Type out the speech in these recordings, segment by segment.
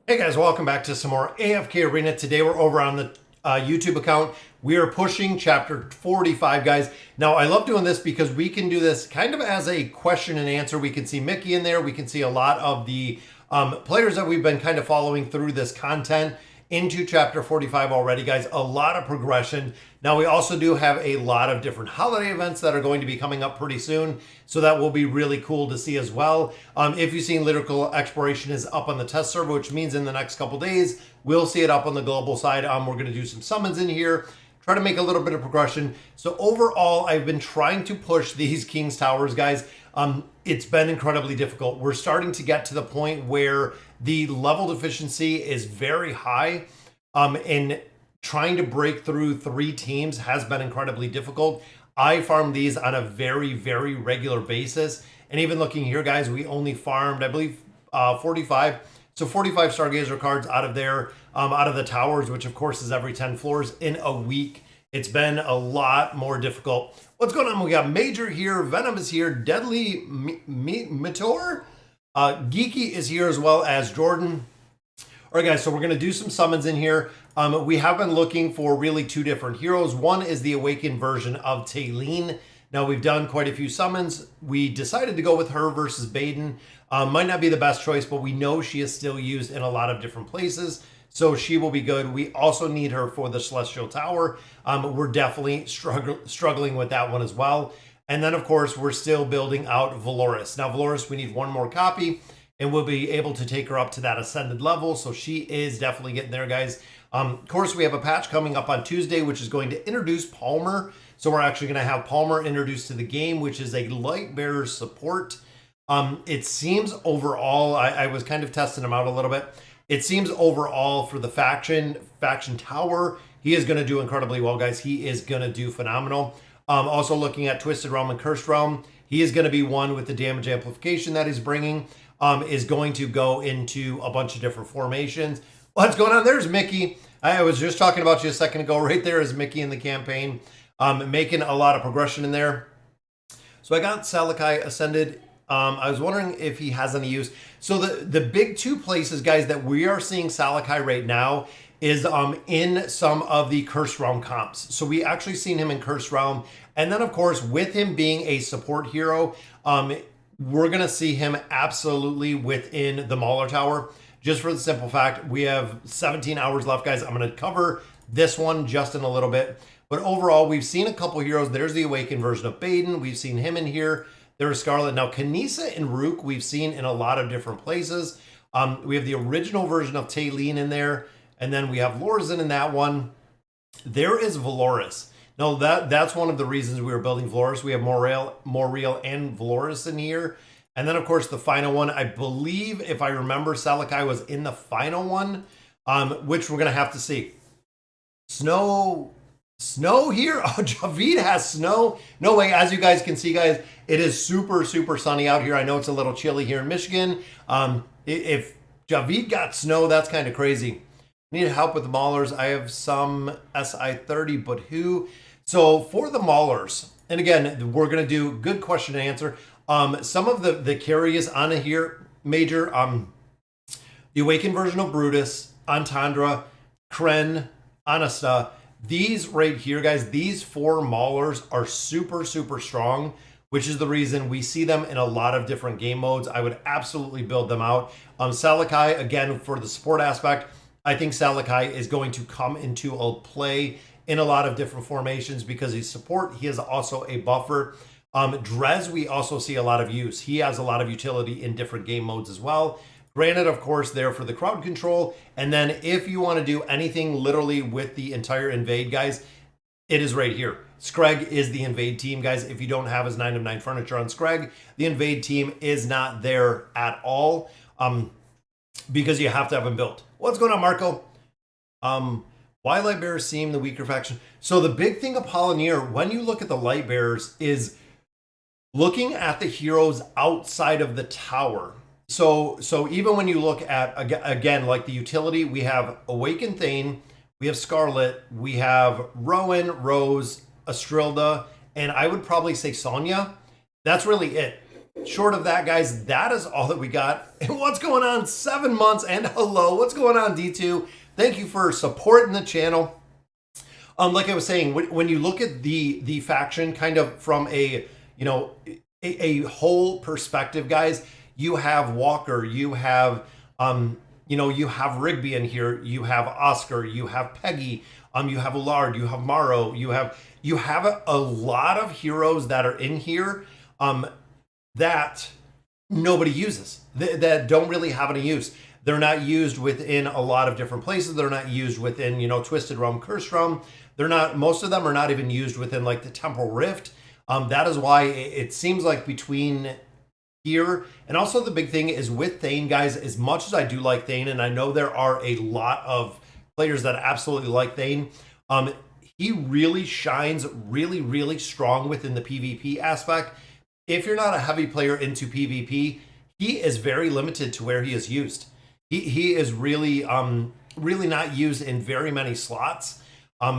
Hey guys, welcome back to some more AFK Arena. Today we're over on the YouTube account. We are pushing chapter 45, guys. Now I love doing this because we can do this kind of as a question and answer. We can see Mickey in there. We can see a lot of the players that we've been kind of following through this content into chapter 45 already, guys. A lot of progression. Now we also do have a lot of different holiday events that are going to be coming up pretty soon, so that will be really cool to see as well. If you've seen Lyrical Exploration is up on the test server, which means in the next couple days we'll see it up on the global side. We're going to do some summons in here, try to make a little bit of progression. So overall, I've been trying to push these King's Towers, guys. It's been incredibly difficult. We're starting to get to the point where the level deficiency is very high, and trying to break through 3 teams has been incredibly difficult. I farm these on a very, very regular basis. And even looking here, guys, we only farmed, I believe, 45. So 45 Stargazer cards out of there, out of the towers, which of course is every 10 floors in a week. It's been a lot more difficult. What's going on? We got Major here, Venom is here, Deadly Meteor, Geeky is here, as well as Jordan. All right, guys, so we're going to do some summons in here. We have been looking for really 2 different heroes. One is the awakened version of Taylene. Now, we've done quite a few summons. We decided to go with her versus Baden. Might not be the best choice, but we know she is still used in a lot of different places, so she will be good. We also need her for the Celestial Tower. We're definitely struggling with that one as well. And then, of course, we're still building out Valoris. Now, Valoris, we need 1 more copy, and we'll be able to take her up to that ascended level. So she is definitely getting there, guys. Of course, we have a patch coming up on Tuesday, which is going to introduce Palmer. So we're actually going to have Palmer introduced to the game, which is a light bearer support. It seems overall, I was kind of testing him out a little bit. It seems overall for the faction tower, he is going to do incredibly well, guys. He is going to do phenomenal. Also looking at Twisted Realm and Cursed Realm, he is going to be one with the damage amplification that he's bringing. Is going to go into a bunch of different formations. What's going on? There's Mickey. I was just talking about you a second ago. Right there is Mickey in the campaign, making a lot of progression in there. So I got Salakai ascended. I was wondering if he has any use. So the big 2 places, guys, that we are seeing Salakai right now is in some of the Cursed Realm comps. So we actually seen him in Cursed Realm. And then, of course, with him being a support hero, we're going to see him absolutely within the Mauler Tower, just for the simple fact we have 17 hours left, guys. I'm going to cover this one just in a little bit. But overall, we've seen a couple heroes. There's the awakened version of Baden. We've seen him in here. There's Scarlet. Now, Kanisa and Rook we've seen in a lot of different places. We have the original version of Taylene in there. And then we have Lorzan in that one. There is Valoris. No, that's one of the reasons we were building Valoris. We have Morreal and Valoris in here. And then, of course, the final one, I believe, if I remember, Salakai was in the final one, which we're going to have to see. Snow here? Oh, Javid has snow? No way. As you guys can see, guys, it is super, super sunny out here. I know it's a little chilly here in Michigan. If Javid got snow, that's kind of crazy. Need help with the Maulers. I have some SI-30, but who? So for the Maulers, and again, we're going to do good question and answer. Some of the carriers on here, Major, the Awakened version of Brutus, Antandra, Kren, Anasta. These right here, guys, these 4 Maulers are super, super strong, which is the reason we see them in a lot of different game modes. I would absolutely build them out. Salakai, again, for the support aspect, I think Salakai is going to come into a play in a lot of different formations because he's support. He is also a buffer. Drez, we also see a lot of use. He has a lot of utility in different game modes as well. Granted, of course, there for the crowd control. And then if you want to do anything literally with the entire invade, guys, it is right here. Screg is the invade team, guys. If you don't have his 9 of 9 furniture on Screg, the invade team is not there at all. Because you have to have them built. What's going on, Marco? Why Light Bearers seem the weaker faction? So the big thing, Apollonier, when you look at the Light Bearers, is looking at the heroes outside of the tower. So even when you look at, again, like the utility, we have Awakened Thane, we have Scarlet, we have Rowan, Rose, Astrilda, and I would probably say Sonya. That's really it. Short of that, guys, that is all that we got. And what's going on? 7 months, and hello, what's going on, D2? Thank you for supporting the channel. Like I was saying, when you look at the faction kind of from a, you know, a whole perspective, guys, you have Walker, you have, you know, you have Rigby in here, you have Oscar, you have Peggy, you have Ullard, you have Morrow, you have a lot of heroes that are in here, that nobody uses, that don't really have any use. They're not used within a lot of different places. They're not used within, you know, Twisted Realm, Cursed Realm. They're not, most of them are not even used within like the Temporal Rift. That is why it seems like between here, and also the big thing is with Thane, guys, as much as I do like Thane, and I know there are a lot of players that absolutely like Thane, he really shines really, really strong within the PvP aspect. If you're not a heavy player into PvP, he is very limited to where he is used. He is really, really not used in very many slots.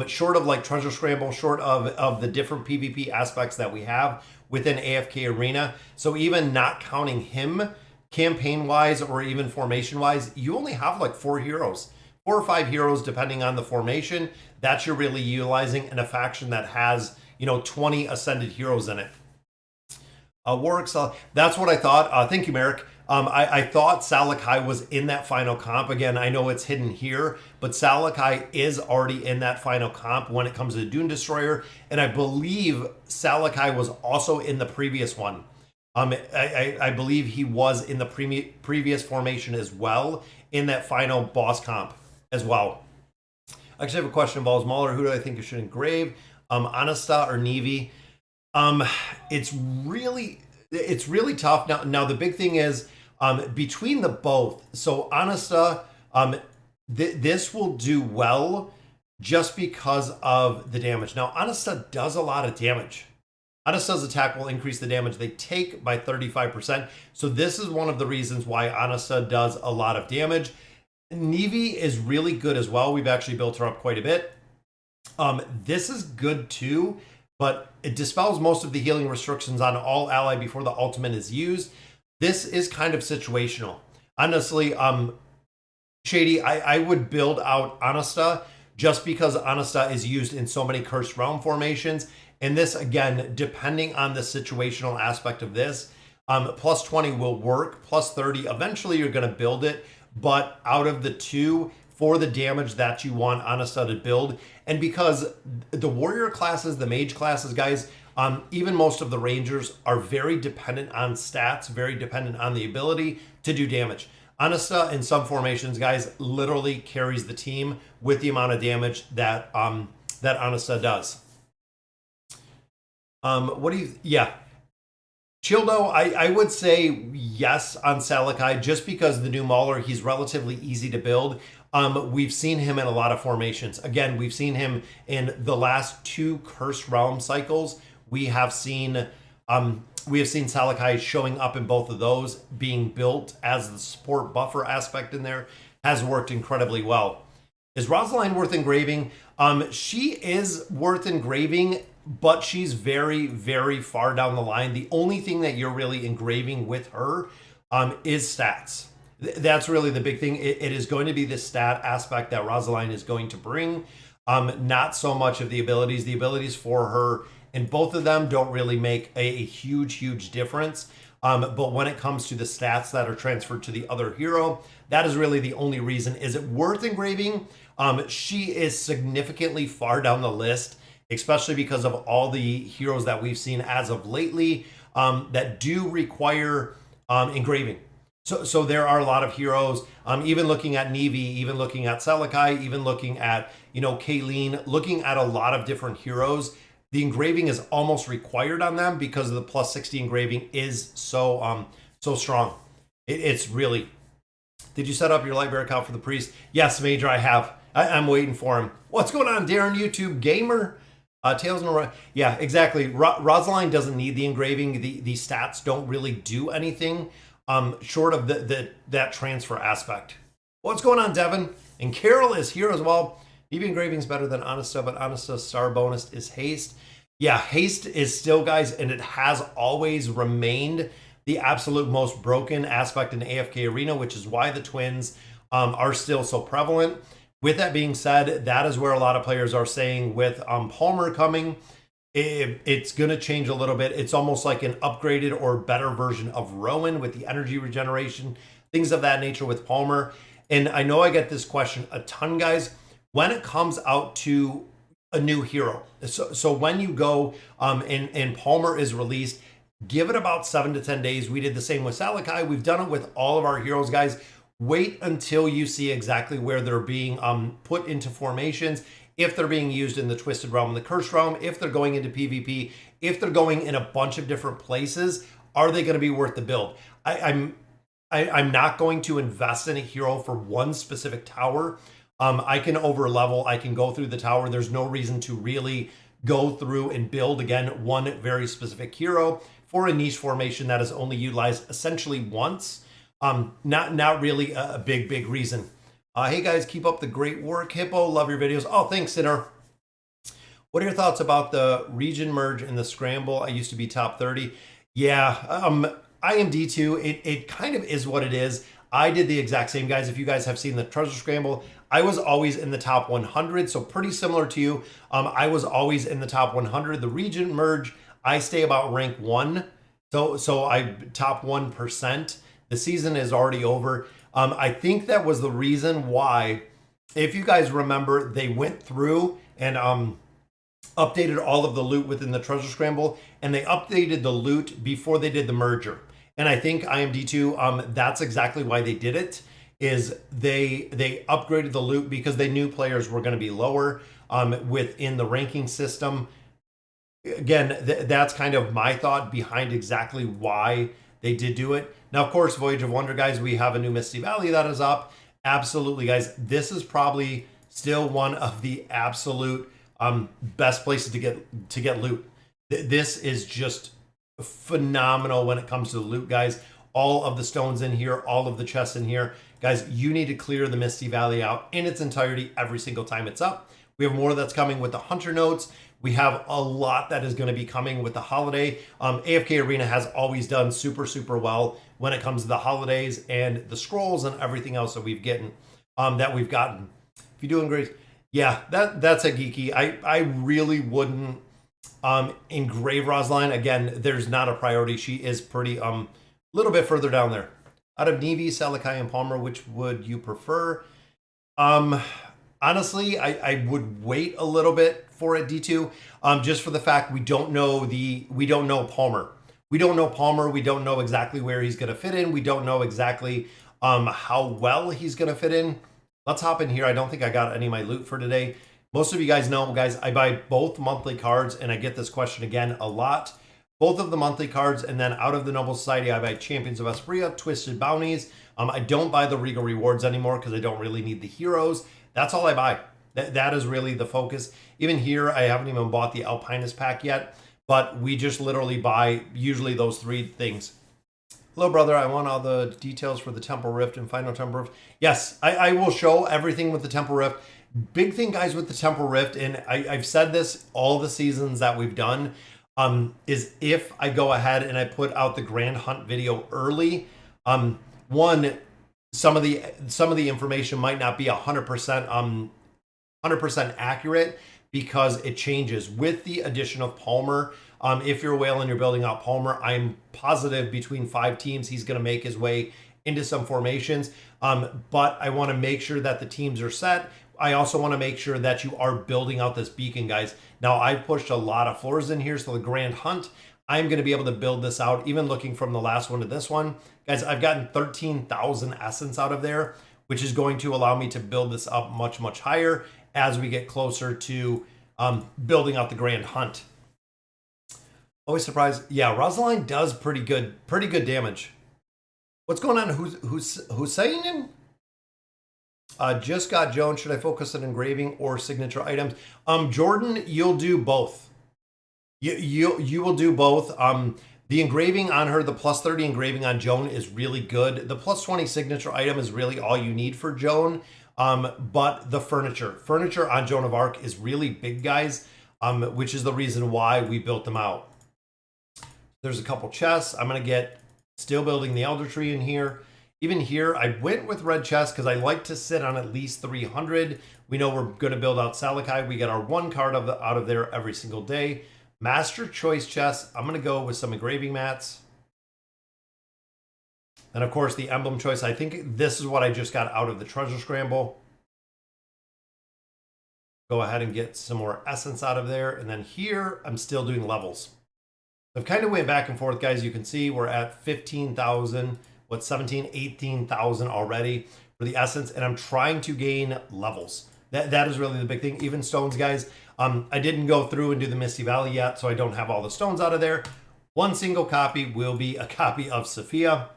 Short of like Treasure Scramble, short of the different PvP aspects that we have within AFK Arena. So even not counting him campaign-wise or even formation-wise, you only have like 4 heroes. 4 or 5 heroes depending on the formation that you're really utilizing in a faction that has, you know, 20 ascended heroes in it. Warwick, that's what I thought. Thank you, Merrick. I thought Salakai was in that final comp. Again, I know it's hidden here, but Salakai is already in that final comp when it comes to the Dune Destroyer, and I believe Salakai was also in the previous one. I believe he was in the previous formation as well, in that final boss comp as well. I actually have a question involves Mauler. Who do I think you should engrave? Anasta or Nevi? It's really tough. Now the big thing is, between the both. So Anasta, this will do well just because of the damage. Now Anasta does a lot of damage. Anasta's attack will increase the damage they take by 35%. So this is one of the reasons why Anasta does a lot of damage. Nevi is really good as well. We've actually built her up quite a bit. This is good too, but it dispels most of the healing restrictions on all ally before the ultimate is used. This is kind of situational. Honestly, Shady, I would build out Anasta just because Anasta is used in so many Cursed Realm formations. And this, again, depending on the situational aspect of this, plus 20 will work, plus 30, eventually you're going to build it. But out of the two, for the damage that you want Anasta to build, and because the warrior classes, the mage classes, guys, even most of the rangers are very dependent on stats, very dependent on the ability to do damage. Anasta in some formations, guys, literally carries the team with the amount of damage that that Anasta does. What do you? Yeah, Childo, I would say yes on Salakai, just because the new Mauler, he's relatively easy to build. We've seen him in a lot of formations. Again, we've seen him in the last 2 Cursed Realm cycles. We have seen Salakai showing up in both of those, being built as the support buffer aspect in there, has worked incredibly well. Is Rosaline worth engraving? She is worth engraving, but she's very, very far down the line. The only thing that you're really engraving with her is stats. That's really the big thing. It is going to be the stat aspect that Rosaline is going to bring, not so much of the abilities. The abilities for her, and both of them don't really make a huge difference. But when it comes to the stats that are transferred to the other hero, that is really the only reason. Is it worth engraving? She is significantly far down the list, especially because of all the heroes that we've seen as of lately that do require engraving. So there are a lot of heroes, even looking at Nevi, even looking at Salakai, even looking at, you know, Kayleen, looking at a lot of different heroes. The engraving is almost required on them because of the plus 60 engraving is so strong. It's really. Did you set up your light bear account for the priest? Yes, Major, I have. I'm waiting for him. What's going on, Darren? YouTube gamer. Tails no. Yeah, exactly. Rosaline doesn't need the engraving. The stats don't really do anything short of that transfer aspect. What's going on, Devin? And Carol is here as well. EV engraving is better than Anasta, but Anasta's star bonus is haste. Yeah, haste is still, guys, and it has always remained the absolute most broken aspect in AFK Arena, which is why the twins are still so prevalent. With that being said, that is where a lot of players are saying with Palmer coming, it's going to change a little bit. It's almost like an upgraded or better version of Rowan with the energy regeneration, things of that nature with Palmer. And I know I get this question a ton, guys, when it comes out to a new hero. So when you go and Palmer is released, give it about 7 to 10 days. We did the same with Salakai. We've done it with all of our heroes, guys. Wait until you see exactly where they're being put into formations, if they're being used in the Twisted Realm and the Cursed Realm, if they're going into PvP, if they're going in a bunch of different places, are they going to be worth the build? I'm not going to invest in a hero for one specific tower. I can over level, I can go through the tower. There's no reason to really go through and build, again, one very specific hero for a niche formation that is only utilized essentially once. Not really a big reason. Hey guys, keep up the great work, Hippo. Love your videos. Oh, thanks, Sinner. What are your thoughts about the region merge and the scramble? I used to be top 30. Yeah, I am D2. It kind of is what it is. I did the exact same, guys. If you guys have seen the treasure scramble, I was always in the top 100, so pretty similar to you. I was always in the top 100. The region merge, I stay about rank 1, so I top 1%. The season is already over. I think that was the reason why, if you guys remember, they went through and updated all of the loot within the treasure scramble, and they updated the loot before they did the merger. And I think IMD2, that's exactly why they did it, is they upgraded the loot because they knew players were going to be lower within the ranking system. Again, that's kind of my thought behind exactly why they did do it. Now, of course, Voyage of Wonder, guys, we have a new Misty Valley that is up. Absolutely, guys. This is probably still one of the absolute best places to get loot. This is just phenomenal when it comes to the loot, guys. All of the stones in here, all of the chests in here. Guys, you need to clear the Misty Valley out in its entirety every single time it's up. We have more that's coming with the Hunter notes. We have a lot that is going to be coming with the holiday. AFK Arena has always done super well when it comes to the holidays and the scrolls and everything else that we've gotten. If you're doing great, yeah, that's a geeky. I really wouldn't engrave Rosaline. Again, there's not a priority. She is pretty little bit further down there. Out of Nevi, Salakai, and Palmer, which would you prefer? Honestly, I would wait a little bit for it, D2, just for the fact we don't know Palmer. We don't know Palmer. We don't know exactly where he's going to fit in. We don't know exactly how well he's going to fit in. Let's hop in here. I don't think I got any of my loot for today. Most of you guys know, guys, I buy both monthly cards, and I get this question again a lot. Both of the monthly cards, and then out of the Noble Society, I buy Champions of Espria, Twisted Bounties. I don't buy the Regal Rewards anymore because I don't really need the heroes. That's all I buy. That is really the focus. Even here, I haven't even bought the Alpinus pack yet, but we just literally buy usually those 3 things. Hello, brother. I want all the details for the Temporal Rift and Final Temporal Rift. Yes, I will show everything with the Temporal Rift. Big thing, guys, with the Temporal Rift, and I've said this all the seasons that we've done, is if I go ahead and I put out the Grand Hunt video early, one, some of the information might not be 100% accurate because it changes with the addition of Palmer. If you're a whale and you're building out Palmer, I'm positive between 5 teams he's going to make his way into some formations. But I want to make sure that the teams are set. I also want to make sure that you are building out this beacon, guys. Now, I've pushed a lot of floors in here, so the Grand Hunt, I'm going to be able to build this out. Even looking from the last one to this one, guys, I've gotten 13,000 essence out of there, which is going to allow me to build this up much higher as we get closer to building out the Grand Hunt. Always surprised. Yeah, Rosaline does pretty good damage. What's going on? Who's saying him? Just got Joan. Should I focus on engraving or signature items? Jordan, you'll do both. You will do both. The engraving on her, the plus 30 engraving on Joan is really good. The plus 20 signature item is really all you need for Joan. But the furniture on Joan of Arc is really big, guys, which is the reason why we built them out. There's a couple chests. I'm going to get Still building the Elder Tree in here. Even here, I went with red chest because I like to sit on at least 300. We know we're going to build out Salakai. We get our 1 card out of there every single day. Master Choice chest. I'm going to go with some engraving mats. And of course, the emblem choice. I think this is what I just got out of the treasure scramble. Go ahead and get some more essence out of there. And then here, I'm still doing levels. I've kind of went back and forth, guys. You can see we're at 15,000, 17, 18,000 already for the essence. And I'm trying to gain levels. That is really the big thing. Even stones, guys. I didn't go through and do the Misty Valley yet, so I don't have all the stones out of there. 1 single copy will be a copy of Sophia.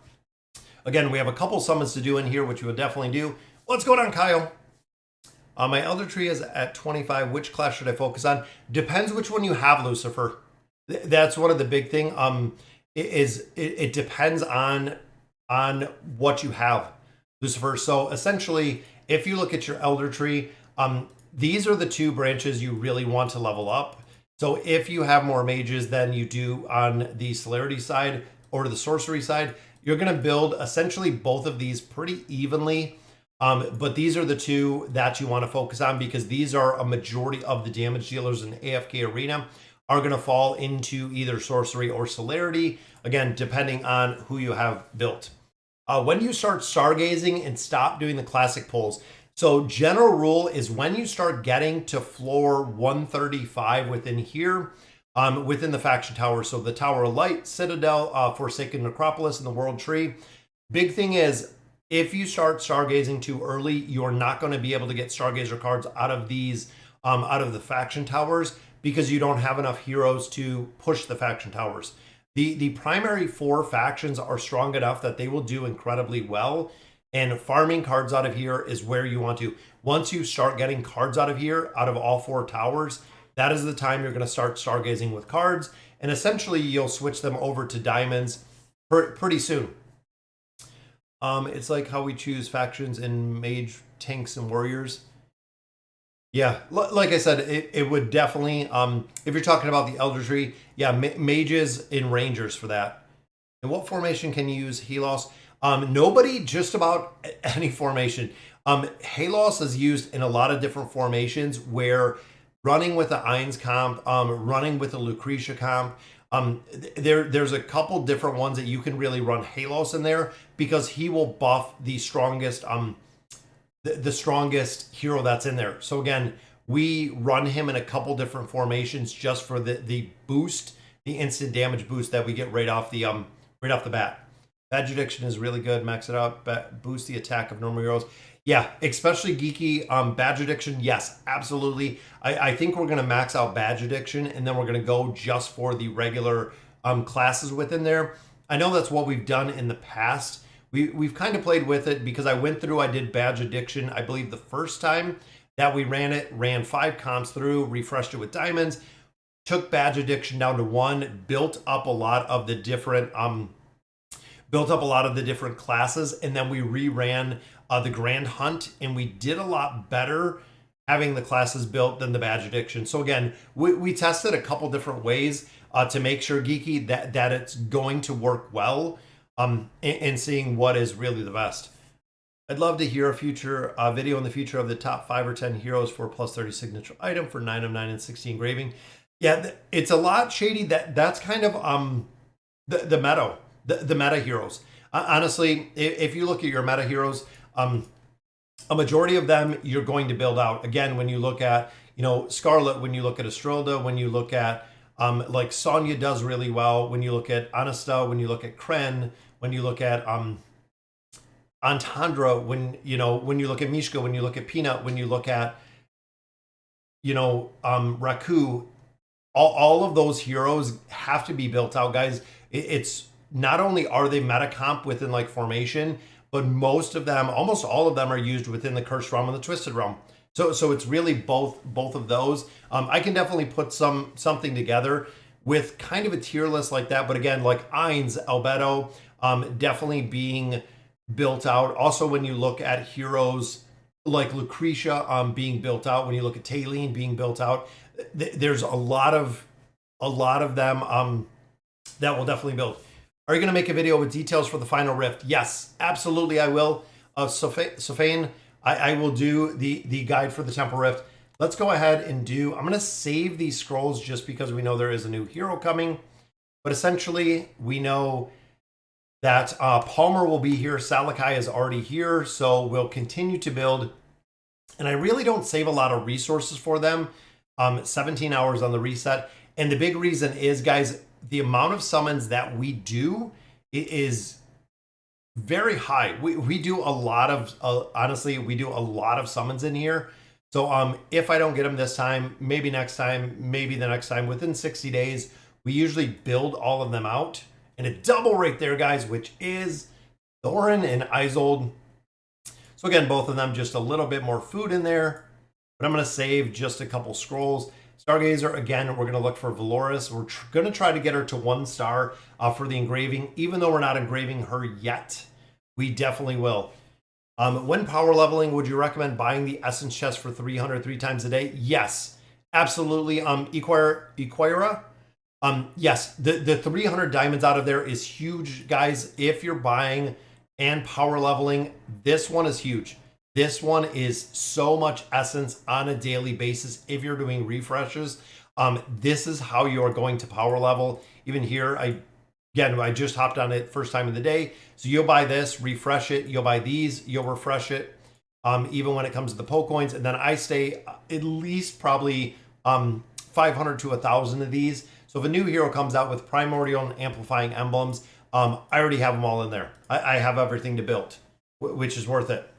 Again, we have a couple summons to do in here, which we will definitely do. Let's go down, Kyle. My Elder Tree is at 25. Which class should I focus on? Depends which one you have, Lucifer. That's one of the big thing. It depends on what you have, Lucifer. So essentially, if you look at your Elder Tree, these are the 2 branches you really want to level up. So if you have more mages than you do on the celerity side or the sorcery side, you're going to build essentially both of these pretty evenly. But these are the 2 that you want to focus on because these are a majority of the damage dealers in the AFK arena are going to fall into either sorcery or celerity, again, depending on who you have built. When you start stargazing and stop doing the classic pulls. So general rule is when you start getting to floor 135 within here, within the faction tower, so the Tower of Light, Citadel, Forsaken Necropolis, and the World Tree. Big thing is, if you start stargazing too early, you're not going to be able to get stargazer cards out of these, out of the faction towers, because you don't have enough heroes to push the faction towers. The primary 4 factions are strong enough that they will do incredibly well, and farming cards out of here is where you want to. Once you start getting cards out of here, out of all 4 towers, that is the time you're going to start stargazing with cards, and essentially you'll switch them over to diamonds pretty soon. It's like how we choose factions in mage, tanks, and warriors. Yeah, like I said, it would definitely, if you're talking about the Elder Tree, yeah, mages and rangers for that. And what formation can you use Helos? Nobody, just about any formation. Helos is used in a lot of different formations where running with the Ainz comp, running with the Lucretia comp, there's a couple different ones that you can really run Helos in there because he will buff the strongest, the strongest hero that's in there. So again, we run him in a couple different formations just for the boost, the instant damage boost that we get right off the bat. Badge Addiction is really good. Max it out. Boost the attack of normal heroes. Yeah, especially geeky. Badge Addiction, yes, absolutely. I think we're going to max out Badge Addiction, and then we're going to go just for the regular classes within there. I know that's what we've done in the past. We've kind of played with it because I did Badge Addiction, I believe the first time that we ran it, ran 5 comps through, refreshed it with diamonds, took Badge Addiction down to 1, built up a lot of the different classes, and then we reran the Grand Hunt, and we did a lot better having the classes built than the Badge Addiction. So again, we tested a couple different ways to make sure, Geeky, that it's going to work well, and seeing what is really the best. I'd love to hear a future video in the future of the top 5 or 10 heroes for plus 30 signature item for 9 of 9 and 60 engraving. Yeah, it's a lot shady. That's kind of the meta heroes. Honestly, if you look at your meta heroes, a majority of them you're going to build out. Again, when you look at, Scarlet, when you look at Estrilda, when you look at like Sonya does really well, when you look at Anasta, when you look at Kren, when you look at Antandra, when you look at Mishka, when you look at Peanut, when you look at Raku, all of those heroes have to be built out, guys. It's not only are they meta comp within like formation, but most of them, almost all of them, are used within the Cursed Realm and the Twisted Realm. So it's really both of those. I can definitely put something together with kind of a tier list like that. But again, like Ainz, Albedo, definitely being built out. Also, when you look at heroes like Lucretia being built out, when you look at Taylene being built out, there's a lot of them that will definitely build. Are you going to make a video with details for the final rift? Yes, absolutely I will. Sofane, I will do the guide for the Temporal Rift. Let's go ahead and do, I'm going to save these scrolls just because we know there is a new hero coming. But essentially, we know that Palmer will be here. Salakai is already here, so we'll continue to build. And I really don't save a lot of resources for them. 17 hours on the reset. And the big reason is, guys, the amount of summons that we do is very high. We do a lot of, honestly, we do a lot of summons in here. So if I don't get them this time, maybe next time, maybe the next time, within 60 days, we usually build all of them out. And a double right there, guys, which is Thorin and Isolde. So again, both of them, just a little bit more food in there. But I'm going to save just a couple scrolls. Stargazer, again, we're going to look for Valoris. We're going to try to get her to 1 star for the engraving. Even though we're not engraving her yet, we definitely will. When power leveling, would you recommend buying the Essence chest for 300 3 times a day? Yes, absolutely. Equira? Yes, the 300 diamonds out of there is huge, guys. If you're buying and power leveling, this one is huge. This one is so much essence on a daily basis. If you're doing refreshes, this is how you are going to power level. Even here, I just hopped on it first time of the day. So you'll buy this, refresh it. You'll buy these, you'll refresh it. Even when it comes to the Poke Coins. And then I stay at least probably 500 to 1,000 of these. So if a new hero comes out with Primordial and Amplifying Emblems, I already have them all in there. I have everything to build, which is worth it.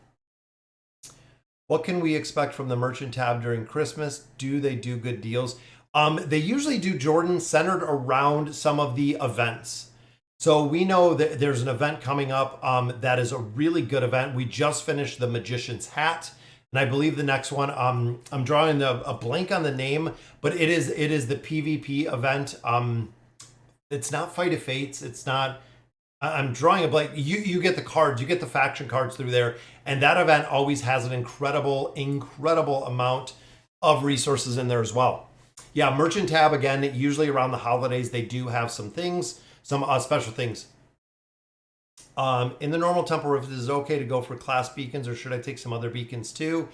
What can we expect from the merchant tab during Christmas? Do they do good deals? They usually do, Jordan, centered around some of the events. So we know that there's an event coming up that is a really good event. We just finished the Magician's Hat. And I believe the next one, I'm drawing a blank on the name, but it is the PvP event. It's not Fight of Fates. It's not, I'm drawing a blank. You get the cards, you get the faction cards through there. And that event always has an incredible amount of resources in there as well. Yeah, Merchant tab, again, usually around the holidays, they do have some things, some special things. In the normal Temporal Rift, is it okay to go for class beacons, or should I take some other beacons too?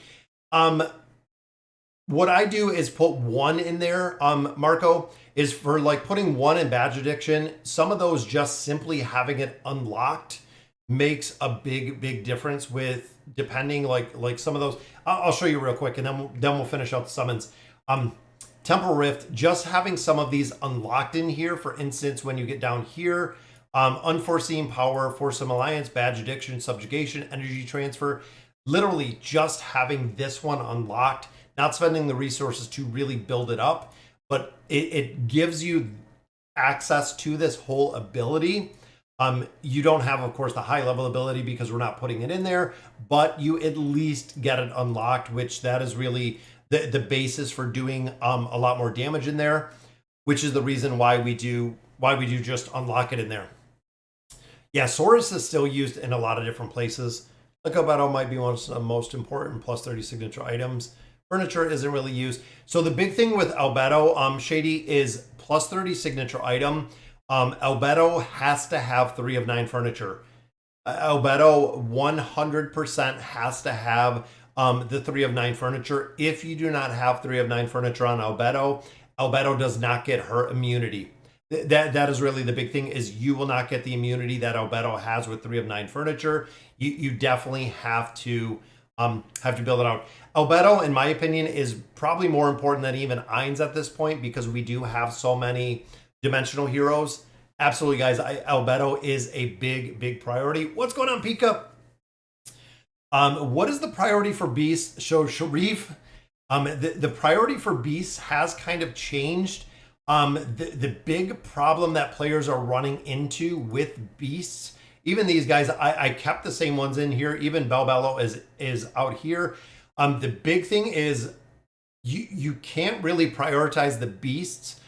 What I do is put 1 in there, Marco, is for like putting 1 in Badge Addiction. Some of those, just simply having it unlocked makes a big difference with, depending, like some of those. I'll show you real quick, and then we'll finish out the summons. Temporal Rift, just having some of these unlocked in here, for instance, when you get down here, Unforeseen Power, Foursome Alliance, Badge Addiction, Subjugation, Energy Transfer, literally just having this one unlocked, not spending the resources to really build it up, but it gives you access to this whole ability. You don't have, of course, the high level ability because we're not putting it in there, but you at least get it unlocked, which that is really the basis for doing a lot more damage in there, which is the reason why we do just unlock it in there. Yeah, Saurus is still used in a lot of different places. Like Albedo might be one of the most important plus 30 signature items. Furniture isn't really used. So the big thing with Albedo, Shady, is plus 30 signature item. Albedo has to have 3 of 9 furniture. Albedo 100% has to have the 3 of 9 furniture. If you do not have 3 of 9 furniture on Albedo, Albedo does not get her immunity. That is really the big thing, is you will not get the immunity that Albedo has with 3 of 9 furniture. You definitely have to build it out. Albedo, in my opinion, is probably more important than even Ainz at this point, because we do have so many dimensional heroes. Absolutely, guys. Albedo is a big priority. What's going on, Pika? What is the priority for Beast? So Sharif, the priority for Beasts has kind of changed. The big problem that players are running into with Beasts, even these guys, I kept the same ones in here. Even Belbello is out here. The big thing is you can't really prioritize the Beasts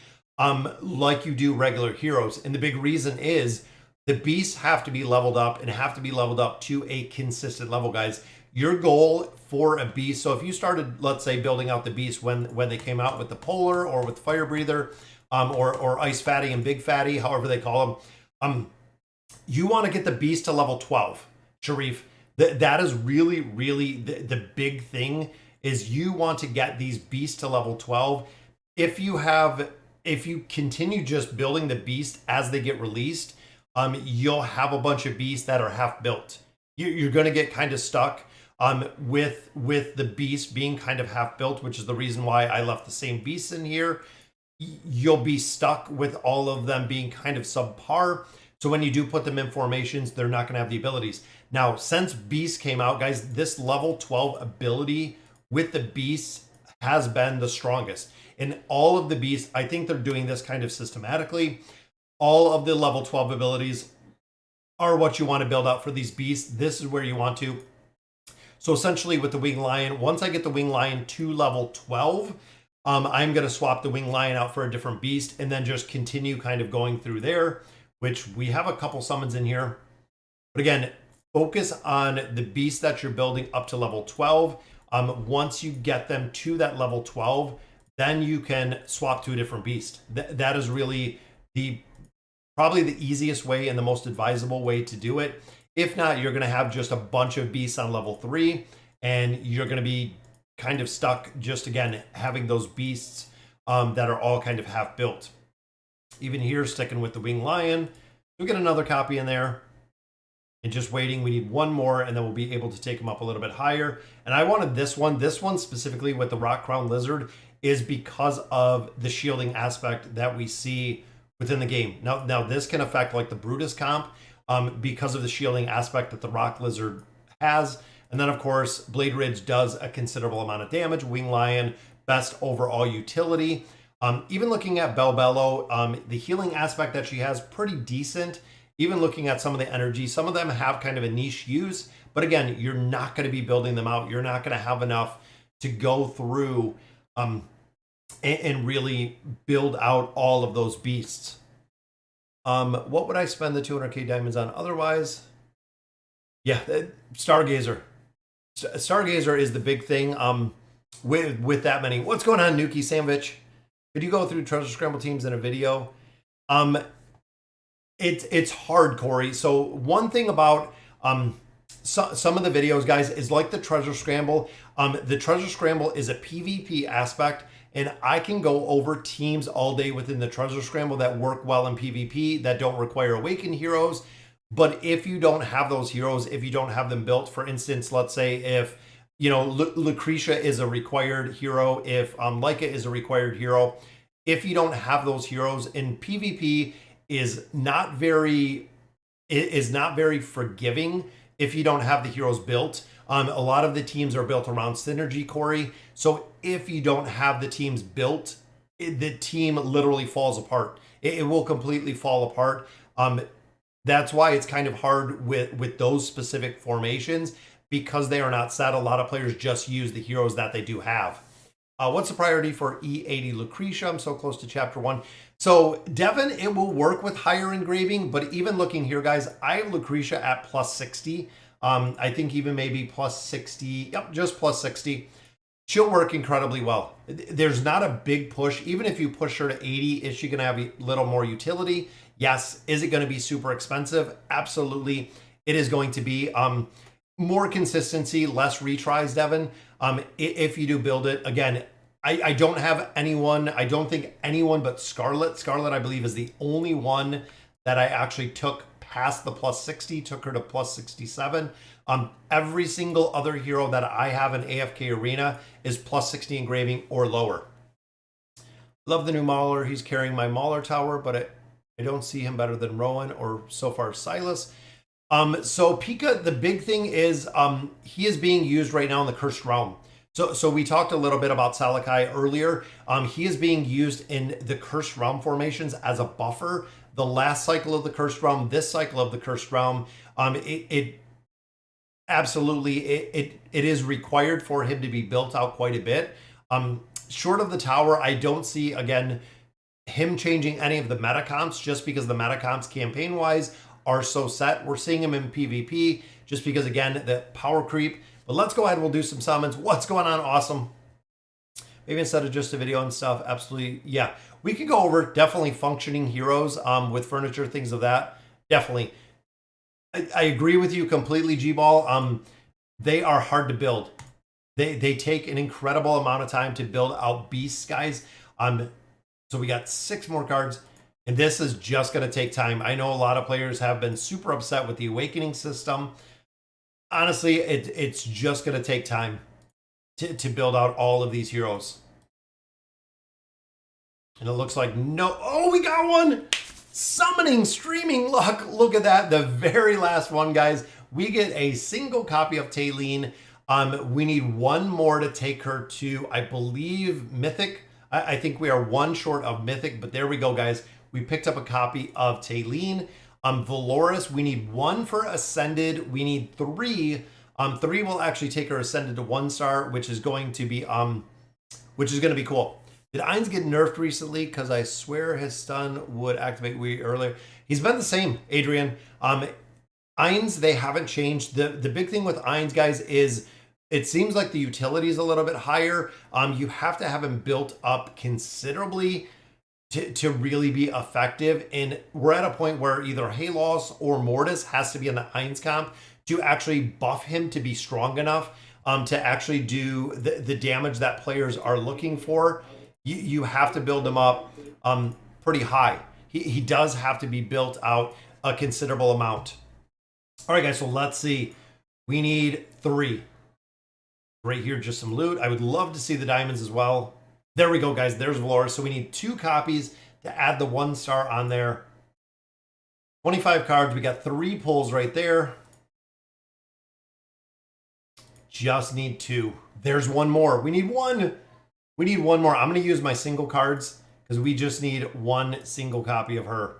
like you do regular heroes. And the big reason is the Beasts have to be leveled up, and have to be leveled up to a consistent level, guys. Your goal for a Beast, so if you started, let's say, building out the Beast when they came out with the Polar or with Fire Breather, or Ice Fatty and Big Fatty, however they call them, you want to get the beast to level 12, Sharif. That is really, really the big thing is you want to get these beasts to level 12. If you continue just building the beast as they get released, you'll have a bunch of beasts that are half built. You're going to get kind of stuck with the beast being kind of half built, which is the reason why I left the same beasts in here. You'll be stuck with all of them being kind of subpar. So when you do put them in formations, they're not going to have the abilities. Now, since Beast came out, guys, this level 12 ability with the Beasts has been the strongest. In all of the Beasts, I think they're doing this kind of systematically. All of the level 12 abilities are what you want to build out for these Beasts. This is where you want to. So essentially with the Wing Lion, once I get the Wing Lion to level 12, I'm going to swap the Wing Lion out for a different Beast and then just continue kind of going through there, which we have a couple summons in here. But again, focus on the beast that you're building up to level 12. Once you get them to that level 12, then you can swap to a different beast. That is really probably the easiest way and the most advisable way to do it. If not, you're going to have just a bunch of beasts on level 3, and you're going to be kind of stuck just, again, having those beasts that are all kind of half built. Even here, sticking with the Wing Lion, we'll get another copy in there. And just waiting, we need one more, and then we'll be able to take them up a little bit higher. And I wanted this one specifically with the Rock Crown Lizard, is because of the shielding aspect that we see within the game. Now this can affect like the Brutus comp because of the shielding aspect that the Rock Lizard has. And then of course, Blade Ridge does a considerable amount of damage. Wing Lion, best overall utility. Even looking at Bell Bellow, the healing aspect that she has, pretty decent. Even looking at some of the energy, some of them have kind of a niche use, but again, you're not going to be building them out. You're not going to have enough to go through and really build out all of those beasts. What would I spend the 200k diamonds on otherwise? Yeah, Stargazer. Stargazer is the big thing with that many. What's going on, Nuki Sandwich? Could you go through treasure scramble teams in a video? It's hard, Corey. So one thing about some of the videos, guys, is like the treasure scramble. The treasure scramble is a PvP aspect, and I can go over teams all day within the treasure scramble that work well in PvP that don't require awakened heroes. But if you don't have those heroes, if you don't have them built, for instance, let's say if Lucretia is a required hero, if Leica is a required hero, if you don't have those heroes in PvP, is not very forgiving if you don't have the heroes built. A lot of the teams are built around synergy, Corey. So if you don't have the teams built, the team literally falls apart. It will completely fall apart. That's why it's kind of hard with those specific formations, because they are not set. A lot of players just use the heroes that they do have. What's the priority for E80 Lucretia? I'm so close to chapter 1. So Devin, it will work with higher engraving, but even looking here, guys, I have Lucretia at plus 60. I think even maybe plus 60. Yep, just plus 60. She'll work incredibly well. There's not a big push. Even if you push her to 80, is she going to have a little more utility? Yes. Is it going to be super expensive? Absolutely. It is going to be more consistency, less retries, Devin. If you do build it, again, I don't have anyone, I don't think anyone but Scarlet. Scarlet, I believe, is the only one that I actually took past the plus 60, took her to plus 67. Every single other hero that I have in AFK Arena is plus 60 engraving or lower. Love the new Mauler. He's carrying my Mauler tower, but I don't see him better than Rowan or so far Silas. So Pika, the big thing is he is being used right now in the Cursed Realm. So we talked a little bit about Salakai earlier. He is being used in the Cursed Realm formations as a buffer. The last cycle of the Cursed Realm, this cycle of the Cursed Realm, it is required for him to be built out quite a bit. Short of the tower, I don't see, again, him changing any of the meta comps, just because the meta comps campaign-wise are so set. We're seeing him in PvP just because, again, the power creep. But let's go ahead and we'll do some summons. What's going on? Awesome. Maybe instead of just a video and stuff, absolutely. Yeah, we could go over definitely functioning heroes with furniture, things of that. Definitely. I agree with you completely, G-Ball. They are hard to build. They take an incredible amount of time to build out beasts, guys. So we got 6 more cards, and this is just going to take time. I know a lot of players have been super upset with the awakening system. Honestly, it's just going to take time to build out all of these heroes. And it looks like no. Oh, we got one! Summoning Streaming Luck. Look at that. The very last one, guys. We get a single copy of Taylene. We need one more to take her to, I believe, Mythic. I think we are one short of Mythic, but there we go, guys. We picked up a copy of Taylene. Valoris, we need 1 for Ascended. We need 3. 3 will actually take her Ascended to 1 star, which is going to be cool. Did Ainz get nerfed recently? Because I swear his stun would activate way earlier. He's been the same, Adrian. Ainz, they haven't changed. The big thing with Ainz, guys, is it seems like the utility is a little bit higher. You have to have him built up considerably to really be effective. And we're at a point where either Halos or Mortis has to be in the Ainz comp to actually buff him to be strong enough to actually do the damage that players are looking for. You have to build him up pretty high. He does have to be built out a considerable amount. All right, guys, so let's see. We need 3. Right here, just some loot. I would love to see the diamonds as well. There we go, guys. There's Valoris. So we need 2 copies to add the 1 star on there. 25 cards. We got 3 pulls right there. Just need 2. There's 1 more. We need 1. We need 1 more. I'm going to use my single cards because we just need 1 single copy of her.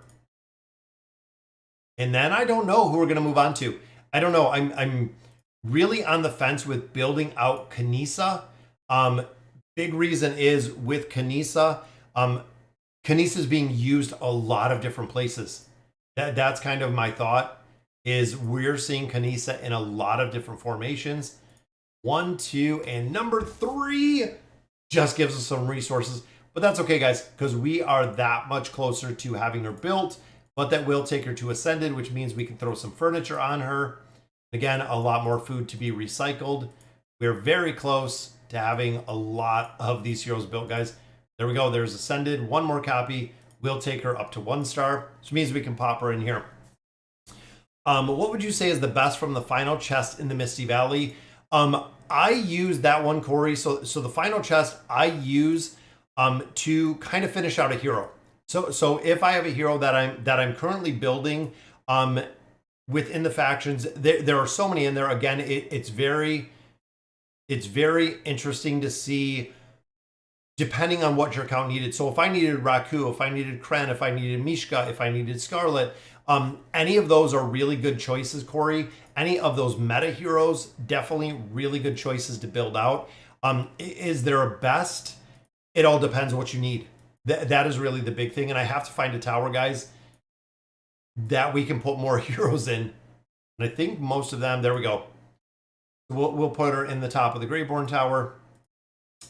And then I don't know who we're going to move on to. I don't know. I'm really on the fence with building out Kanisa. Big reason is with Kanisa, Kanisa is being used a lot of different places. That's kind of my thought, is we're seeing Kanisa in a lot of different formations. 1, 2, and number 3 just gives us some resources. But that's okay, guys, because we are that much closer to having her built. But that will take her to Ascended, which means we can throw some furniture on her. Again, a lot more food to be recycled. We're very close to having a lot of these heroes built, guys. There we go. There's Ascended. 1 more copy. We'll take her up to 1 star, which means we can pop her in here. What would you say is the best from the final chest in the Misty Valley? I use that one, Corey. So the final chest I use to kind of finish out a hero. So if I have a hero that I'm currently building within the factions, there are so many in there. Again, it's very interesting to see depending on what your account needed. So if I needed Raku, if I needed Kren, if I needed Mishka, if I needed Scarlet, any of those are really good choices, Corey. Any of those meta heroes, definitely really good choices to build out. Is there a best? It all depends on what you need. That is really the big thing. And I have to find a tower, guys, that we can put more heroes in. And I think most of them, there we go. We'll put her in the top of the Greyborn Tower.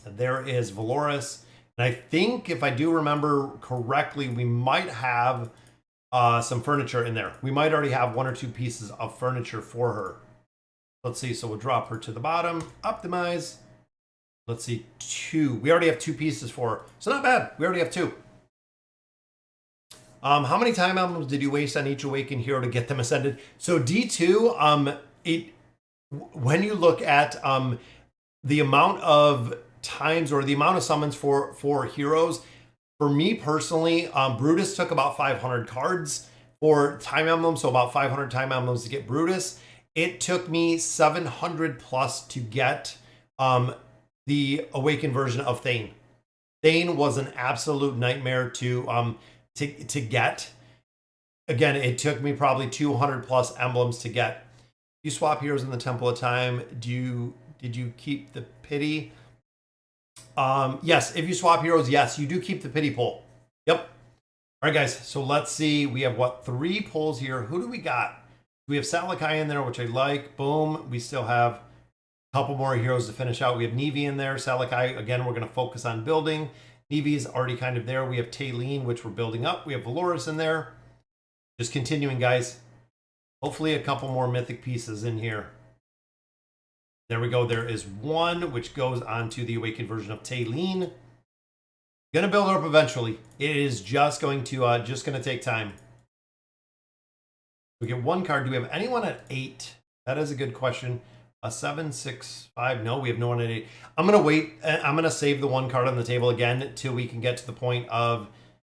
There is Valoris. And I think, if I do remember correctly, we might have some furniture in there. We might already have 1 or 2 pieces of furniture for her. Let's see. So we'll drop her to the bottom. Optimize. Let's see. 2. We already have 2 pieces for her. So not bad. We already have 2. How many time emblems did you waste on each awakened hero to get them ascended? So D2, when you look at the amount of times or the amount of summons for heroes, for me personally, Brutus took about 500 cards for time emblems, so about 500 time emblems to get Brutus. It took me 700 plus to get the awakened version of Thane. Thane was an absolute nightmare to get. Again, it took me probably 200 plus emblems to get. You swap heroes in the Temple of Time. Did you keep the pity? Yes, if you swap heroes, yes, you do keep the pity pull. Yep. All right, guys. So let's see. We have 3 pulls here. Who do we got? We have Salakai in there, which I like. Boom. We still have a couple more heroes to finish out. We have Nevi in there. Salakai, again, we're going to focus on building. Nevi is already kind of there. We have Taylene, which we're building up. We have Valoris in there. Just continuing, guys. Hopefully a couple more mythic pieces in here. There we go. There is one, which goes on to the awakened version of Taylene. Gonna build her up eventually. It is just going to take time. We get one card. Do we have anyone at 8? That is a good question. A 7, 6, 5. No, we have no one at 8. I'm gonna wait. I'm gonna save the one card on the table again till we can get to the point of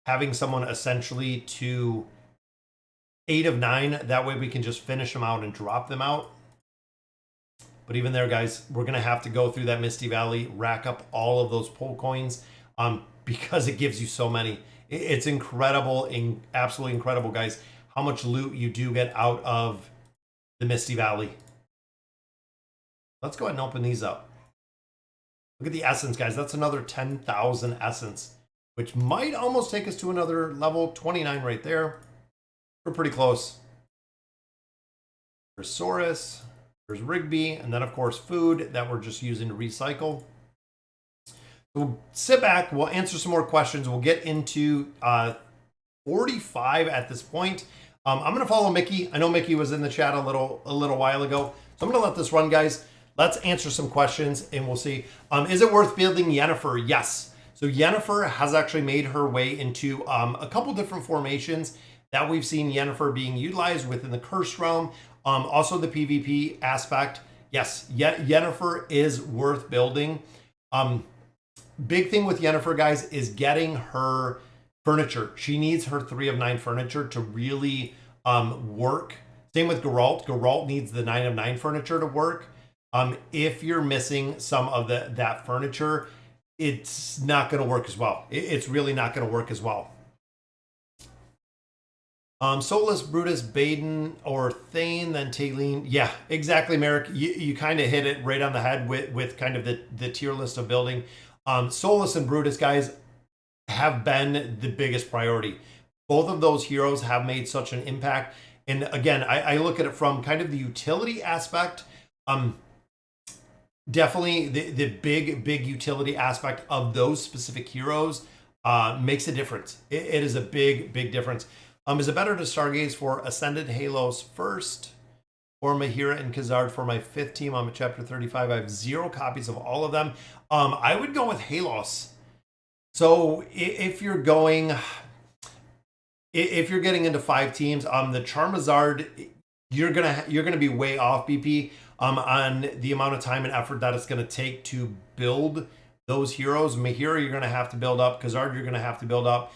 having someone essentially to 8 of 9. That way we can just finish them out and drop them out. But even there, guys, we're gonna have to go through that Misty Valley, rack up all of those pull coins, because it gives you so many. It's incredible, absolutely incredible, guys, how much loot you do get out of the Misty Valley. Let's go ahead and open these up. Look at the essence, guys. That's another 10,000 essence, which might almost take us to another level. 29 right there. We're pretty close. There's Saurus, there's Rigby, and then, of course, food that we're just using to recycle. We'll sit back. We'll answer some more questions. We'll get into 45 at this point. I'm going to follow Mickey. I know Mickey was in the chat a little while ago, so I'm going to let this run, guys. Let's answer some questions, and we'll see. Is it worth building Yennefer? Yes. So Yennefer has actually made her way into a couple different formations that we've seen Yennefer being utilized within the Cursed Realm. Also the PvP aspect. Yes, Yennefer is worth building. Big thing with Yennefer, guys, is getting her furniture. She needs her 3 of 9 furniture to really work. Same with Geralt. Geralt needs the 9 of 9 furniture to work. If you're missing some of that furniture, it's not going to work as well. It's really not going to work as well. Solus, Brutus, Baden, or Thane, then Taylene. Yeah, exactly, Merrick. You kind of hit it right on the head with kind of the tier list of building. Solus and Brutus, guys, have been the biggest priority. Both of those heroes have made such an impact. And again, I look at it from kind of the utility aspect. Definitely the big utility aspect of those specific heroes makes a difference. It is a big difference. Is it better to stargaze for Ascended Halos first or Mahira and Khazard for my 5th team? I'm at chapter 35. I have 0 copies of all of them. I would go with Halos. So if you're getting into 5 teams, the Charizard, you're gonna be way off, BP, on the amount of time and effort that it's gonna take to build those heroes. Mahira, you're gonna have to build up. Khazard, you're gonna have to build up.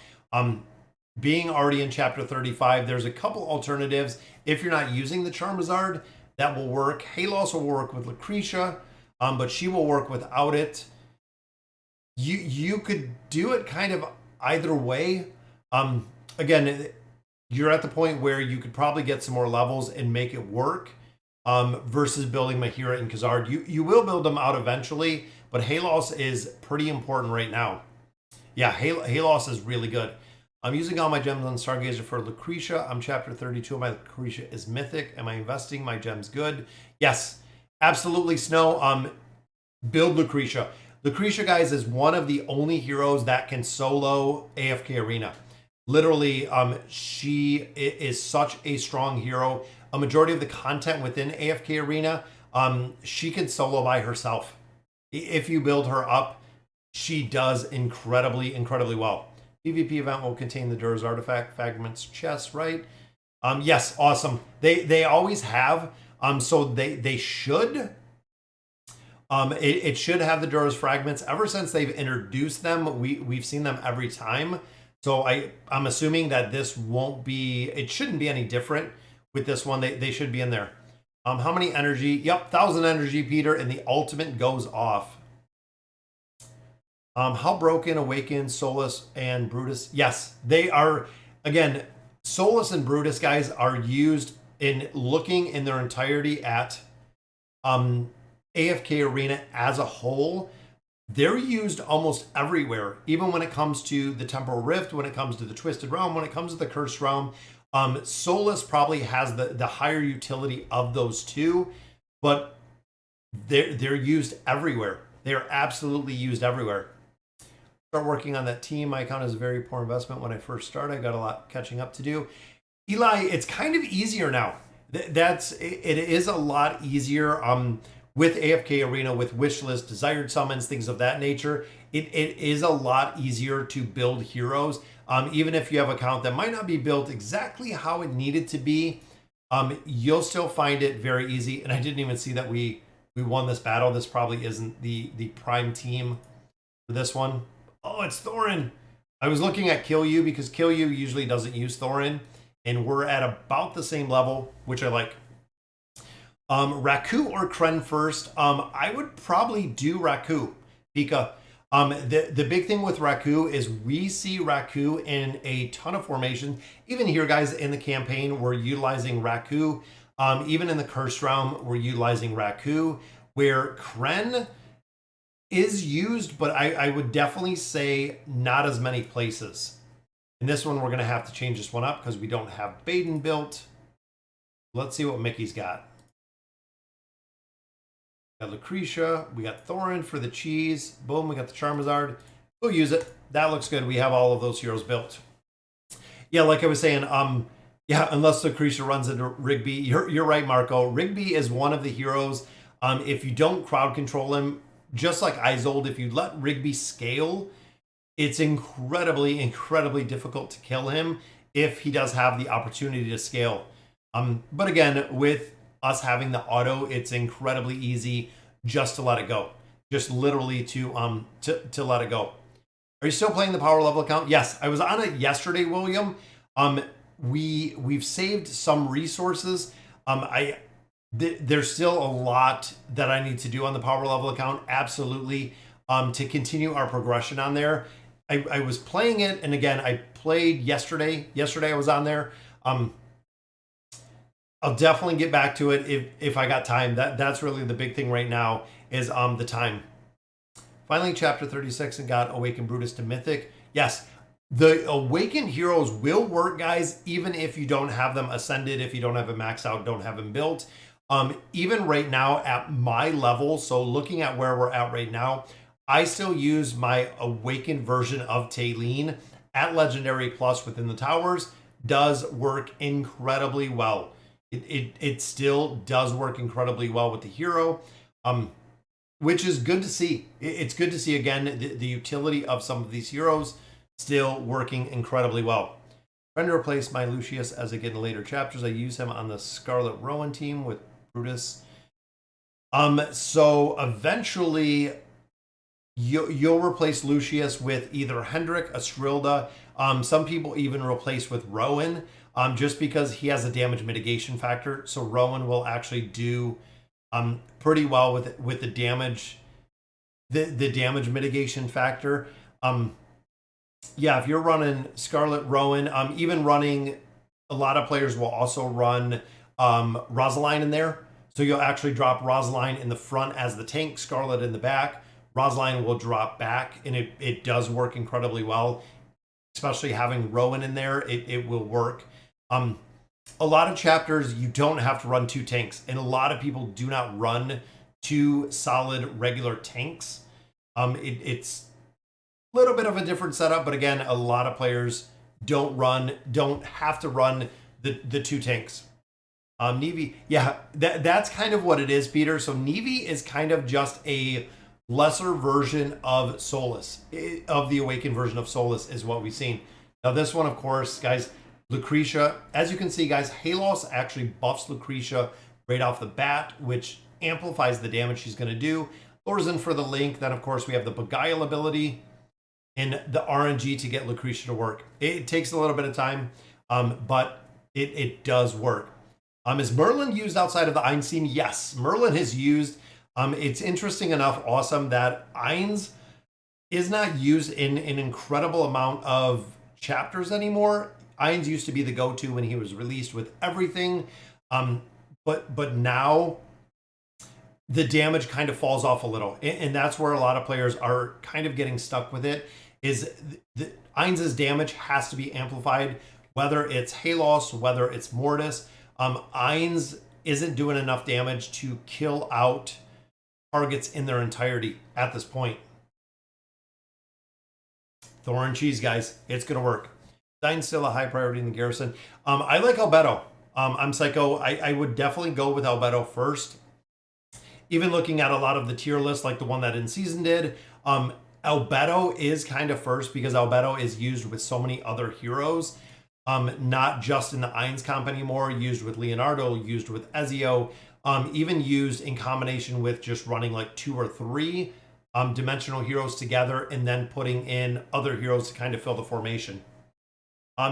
Being already in chapter 35, there's a couple alternatives. If you're not using the Charizard, that will work. Halos will work with Lucretia, but she will work without it. You could do it kind of either way. Again, you're at the point where you could probably get some more levels and make it work, versus building Mahira and Khazard. You will build them out eventually, but Halos is pretty important right now. Yeah, Halos is really good. I'm using all my gems on Stargazer for Lucretia. I'm chapter 32. My Lucretia is mythic. Am I investing my gems good? Yes, absolutely, Snow. Build Lucretia. Lucretia, guys, is one of the only heroes that can solo AFK Arena. Literally, she is such a strong hero. A majority of the content within AFK Arena, she can solo by herself. If you build her up, she does incredibly well. PvP event will contain the Dur's artifact fragments chest, right? Yes, awesome. They always have. So they should. It should have the Dur's fragments. Ever since they've introduced them, we've seen them every time. So I'm assuming that this won't be. It shouldn't be any different with this one. They should be in there. How many energy? Yep, 1,000 energy, Peter, and the ultimate goes off. How broken Awaken, Solus, and Brutus? Yes, they are. Again, Solus and Brutus, guys, are used in looking in their entirety at AFK Arena as a whole. They're used almost everywhere, even when it comes to the Temporal Rift, when it comes to the Twisted Realm, when it comes to the Cursed Realm. Solus probably has the higher utility of those two, but they're used everywhere. They're absolutely used everywhere. Start working on that team. My account is a very poor investment when I first started. I got a lot catching up to do. Eli, it's kind of easier now. It is a lot easier with AFK Arena, with wish list, desired summons, things of that nature. It is a lot easier to build heroes, even if you have an account that might not be built exactly how it needed to be. You'll still find it very easy. And I didn't even see that we won this battle. This probably isn't the prime team for this one. Oh, it's Thorin. I was looking at Kill You because Kill You usually doesn't use Thorin, and we're at about the same level, which I like. Raku or Kren first? I would probably do Raku, Pika. The big thing with Raku is we see Raku in a ton of formations. Even here, guys, in the campaign, we're utilizing Raku. Even in the Cursed Realm, we're utilizing Raku, where Kren is used, but I would definitely say not as many places. In this one, we're going to have to change this one up because we don't have Baden built. Let's see what Mickey's got. We got Lucretia. We got Thorin for the cheese. Boom, we got the Charizard. We'll use it. That looks good. We have all of those heroes built. Yeah, like I was saying, yeah, unless Lucretia runs into Rigby. You're right, Marco. Rigby is one of the heroes. If you don't crowd control him, just like Isolde, if you let Rigby scale, it's incredibly, incredibly difficult to kill him if he does have the opportunity to scale. But again, with us having the auto, it's incredibly easy just to let it go. Just literally to let it go. Are you still playing the power level account? Yes, I was on it yesterday, William. We've saved some resources. There's still a lot that I need to do on the power level account, absolutely, to continue our progression on there. I was playing it, and again, I played yesterday. Yesterday I was on there. I'll definitely get back to it if I got time. That's really the big thing right now is the time. Finally, chapter 36 and got Awakened Brutus to Mythic. Yes, the Awakened heroes will work, guys, even if you don't have them ascended, if you don't have them maxed out, don't have them built. Even right now at my level, so looking at where we're at right now, I still use my Awakened version of Taylene at Legendary Plus within the towers. Does work incredibly well. It still does work incredibly well with the hero, which is good to see. It's good to see, again, the utility of some of these heroes still working incredibly well. Trying to replace my Lucius as I get in later chapters. I use him on the Scarlet Rowan team with Brutus. So eventually you'll replace Lucius with either Hendrik, Astrilda. Some people even replace with Rowan, just because he has a damage mitigation factor. So Rowan will actually do pretty well with the damage, the damage mitigation factor. Yeah, if you're running Scarlet Rowan, even running, a lot of players will also run Rosaline in there. So you'll actually drop Rosaline in the front as the tank, Scarlet in the back. Rosaline will drop back, and it does work incredibly well. Especially having Rowan in there, it will work. A lot of chapters, you don't have to run two tanks, and a lot of people do not run two solid regular tanks. It's a little bit of a different setup, but again, a lot of players don't have to run the two tanks. Neve, yeah, that's kind of what it is, Peter. So Neve is kind of just a lesser version of Solus, of the Awakened version of Solus is what we've seen. Now this one, of course, guys, Lucretia, as you can see, guys, Halos actually buffs Lucretia right off the bat, which amplifies the damage she's going to do. Lures in for the link. Then, of course, we have the Beguile ability and the RNG to get Lucretia to work. It takes a little bit of time, but it does work. Is Merlin used outside of the Einstein? Yes, Merlin is used. It's interesting enough, awesome, that Eins is not used in an incredible amount of chapters anymore. Eins used to be the go-to when he was released with everything, but now the damage kind of falls off a little, and that's where a lot of players are kind of getting stuck with it. Is the Eins's damage has to be amplified, whether it's Halos, whether it's Mortis. Eins isn't doing enough damage to kill out targets in their entirety at this point. Thorn cheese, guys, it's gonna work. Dine's still a high priority in the garrison. I like Albedo. I'm Psycho. I would definitely go with Albedo first. Even looking at a lot of the tier lists, like the one that In Season did, Albedo is kind of first because Albedo is used with so many other heroes, not just in the Ainz comp anymore, used with Leonardo, used with Ezio, even used in combination with just running like 2 or 3 dimensional heroes together and then putting in other heroes to kind of fill the formation.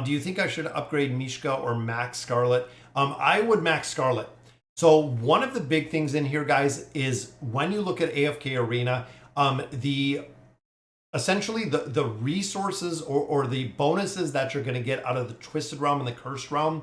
Do you think I should upgrade Mishka or Max Scarlet? I would Max Scarlet. So one of the big things in here, guys, is when you look at AFK Arena, essentially the resources or the bonuses that you're going to get out of the Twisted Realm and the Cursed Realm,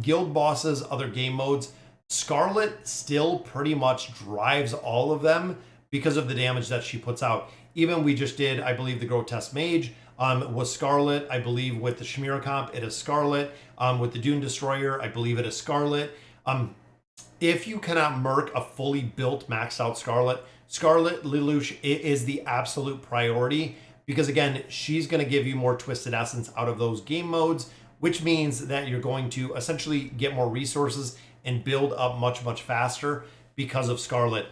guild bosses, other game modes, Scarlet still pretty much drives all of them because of the damage that she puts out. Even we just did, I believe, the Grotesque Mage was Scarlet. I believe with the Shemira comp, it is Scarlet. With the Dune Destroyer, I believe it is Scarlet. If you cannot merc a fully built, maxed out Scarlet, Scarlet Lelouch is the absolute priority because, again, she's going to give you more Twisted Essence out of those game modes, which means that you're going to essentially get more resources and build up much, much faster because of Scarlet.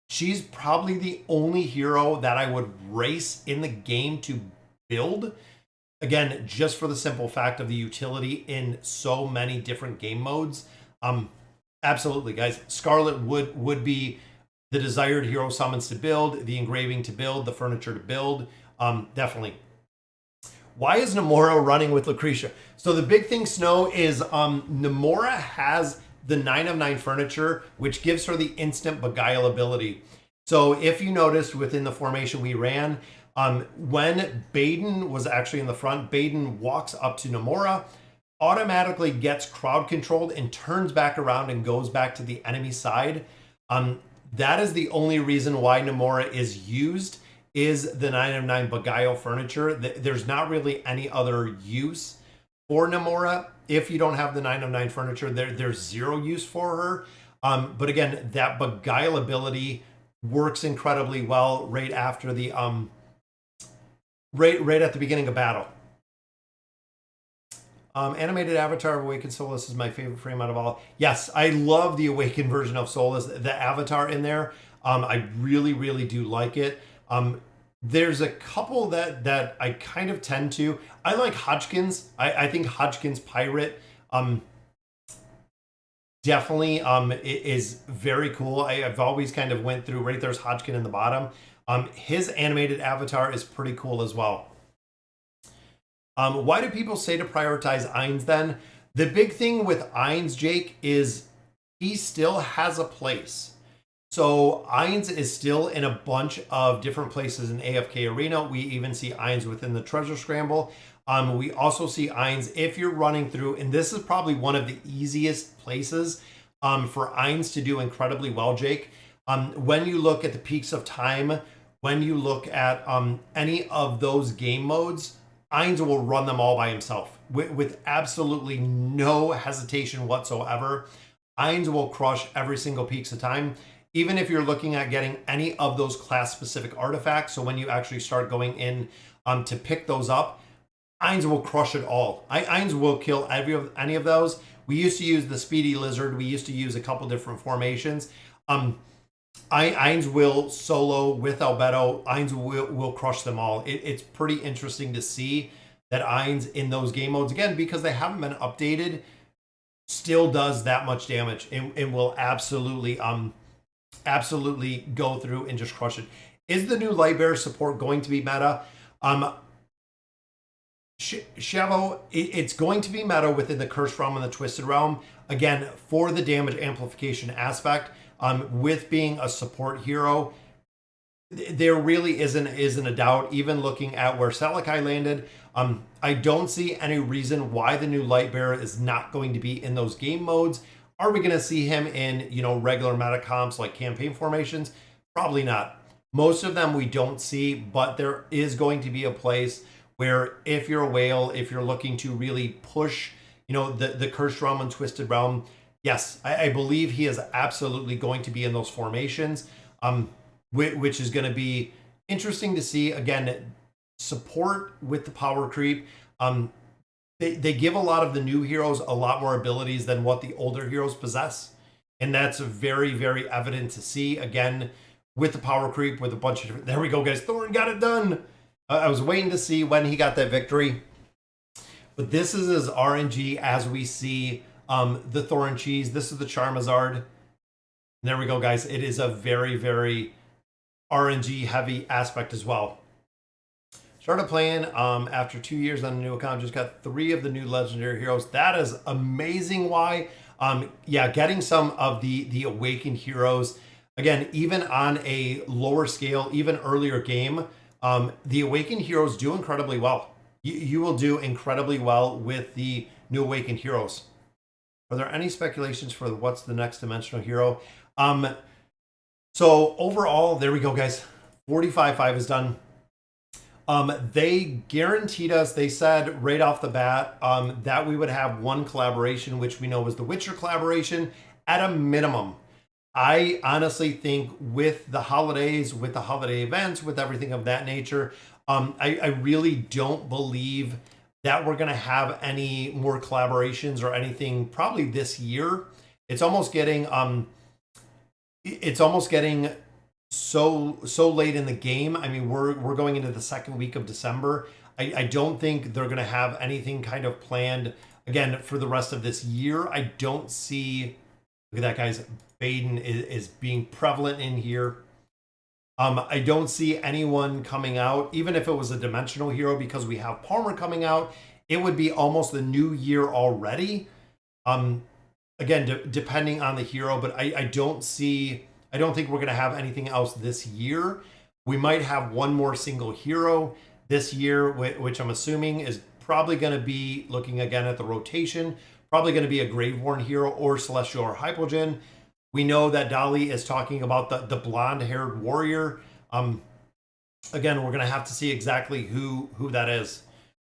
She's probably the only hero that I would race in the game to build. Again, just for the simple fact of the utility in so many different game modes. Absolutely, guys. Scarlet would be the desired hero summons to build, the engraving to build, the furniture to build. Definitely. Why is Nomura running with Lucretia? So the big thing, Snow, is Nomura has the 9 of 9 furniture, which gives her the instant beguile ability. So if you noticed within the formation we ran, when Baden was actually in the front, Baden walks up to Nomura, automatically gets crowd controlled and turns back around and goes back to the enemy side. That is the only reason why Nomura is used, is the 9 of 9 beguile furniture. There's not really any other use for Nomura. If you don't have the 9 of 9 furniture, there's zero use for her. But again, that beguile ability works incredibly well right after the right at the beginning of battle. Animated avatar of Awakened Solus is my favorite frame out of all. Yes, I love the Awakened version of Solus. The avatar in there, I really, really do like it. There's a couple that I kind of tend to. I like Hodgkins. I think Hodgkins Pirate definitely is very cool. I've always kind of went through, right there's Hodgkin in the bottom. His animated avatar is pretty cool as well. Why do people say to prioritize Ainz then? The big thing with Ainz, Jake, is he still has a place. So Ainz is still in a bunch of different places in AFK Arena. We even see Ainz within the Treasure Scramble. We also see Ainz if you're running through, and this is probably one of the easiest places for Ainz to do incredibly well, Jake. When you look at the Peaks of Time, when you look at any of those game modes, Ainz will run them all by himself with absolutely no hesitation whatsoever. Ainz will crush every single Peaks of Time, even if you're looking at getting any of those class-specific artifacts. So when you actually start going in to pick those up, Ainz will crush it all. Ainz will kill any of those. We used to use the Speedy Lizard. We used to use a couple different formations. Ainz will solo with Albedo. Ainz will crush them all. It's pretty interesting to see that Ainz in those game modes, again, because they haven't been updated, still does that much damage and will absolutely go through and just crush it. Is the new Lightbearer support going to be meta? Shavo, it's going to be meta within the Cursed Realm and the Twisted Realm. Again, for the damage amplification aspect, with being a support hero, there really isn't a doubt. Even looking at where Salakai landed, I don't see any reason why the new Lightbearer is not going to be in those game modes. Are we going to see him in, regular meta comps like campaign formations? Probably not. Most of them we don't see, but there is going to be a place where if you're a whale, if you're looking to really push, the Cursed Realm and Twisted Realm, yes, I believe he is absolutely going to be in those formations, which is going to be interesting to see. Again, support with the power creep. they give a lot of the new heroes a lot more abilities than what the older heroes possess. And that's very, very evident to see. Again, with the power creep, with a bunch of different... There we go, guys. Thorin got it done. I was waiting to see when he got that victory. But this is his RNG as we see the Thorin cheese. This is the Charizard. And there we go, guys. It is a very, very RNG heavy aspect as well. Started playing after 2 years on a new account. Just got 3 of the new legendary heroes. That is amazing. Why? Yeah, getting some of the awakened heroes. Again, even on a lower scale, even earlier game, the awakened heroes do incredibly well. You will do incredibly well with the new awakened heroes. Are there any speculations for what's the next dimensional hero? So overall, there we go, guys. 45.5 is done. They guaranteed us, they said right off the bat, that we would have one collaboration, which we know was the Witcher collaboration at a minimum. I honestly think with the holidays, with the holiday events, with everything of that nature, I really don't believe that we're going to have any more collaborations or anything probably this year. It's almost getting so late in the game. I mean, we're going into the second week of December. I don't think they're going to have anything kind of planned again for the rest of this year. I don't see. Look at that, guys. Baden is being prevalent in here. I don't see anyone coming out, even if it was a dimensional hero, because we have Palmer coming out. It would be almost the new year already. Again, depending on the hero, but I don't think we're going to have anything else this year. We might have one more single hero this year, which I'm assuming is probably going to be, looking again at the rotation, probably going to be a Graveworn hero or Celestial or Hypogean. We know that Dali is talking about the blonde-haired warrior. Again, we're going to have to see exactly who that is.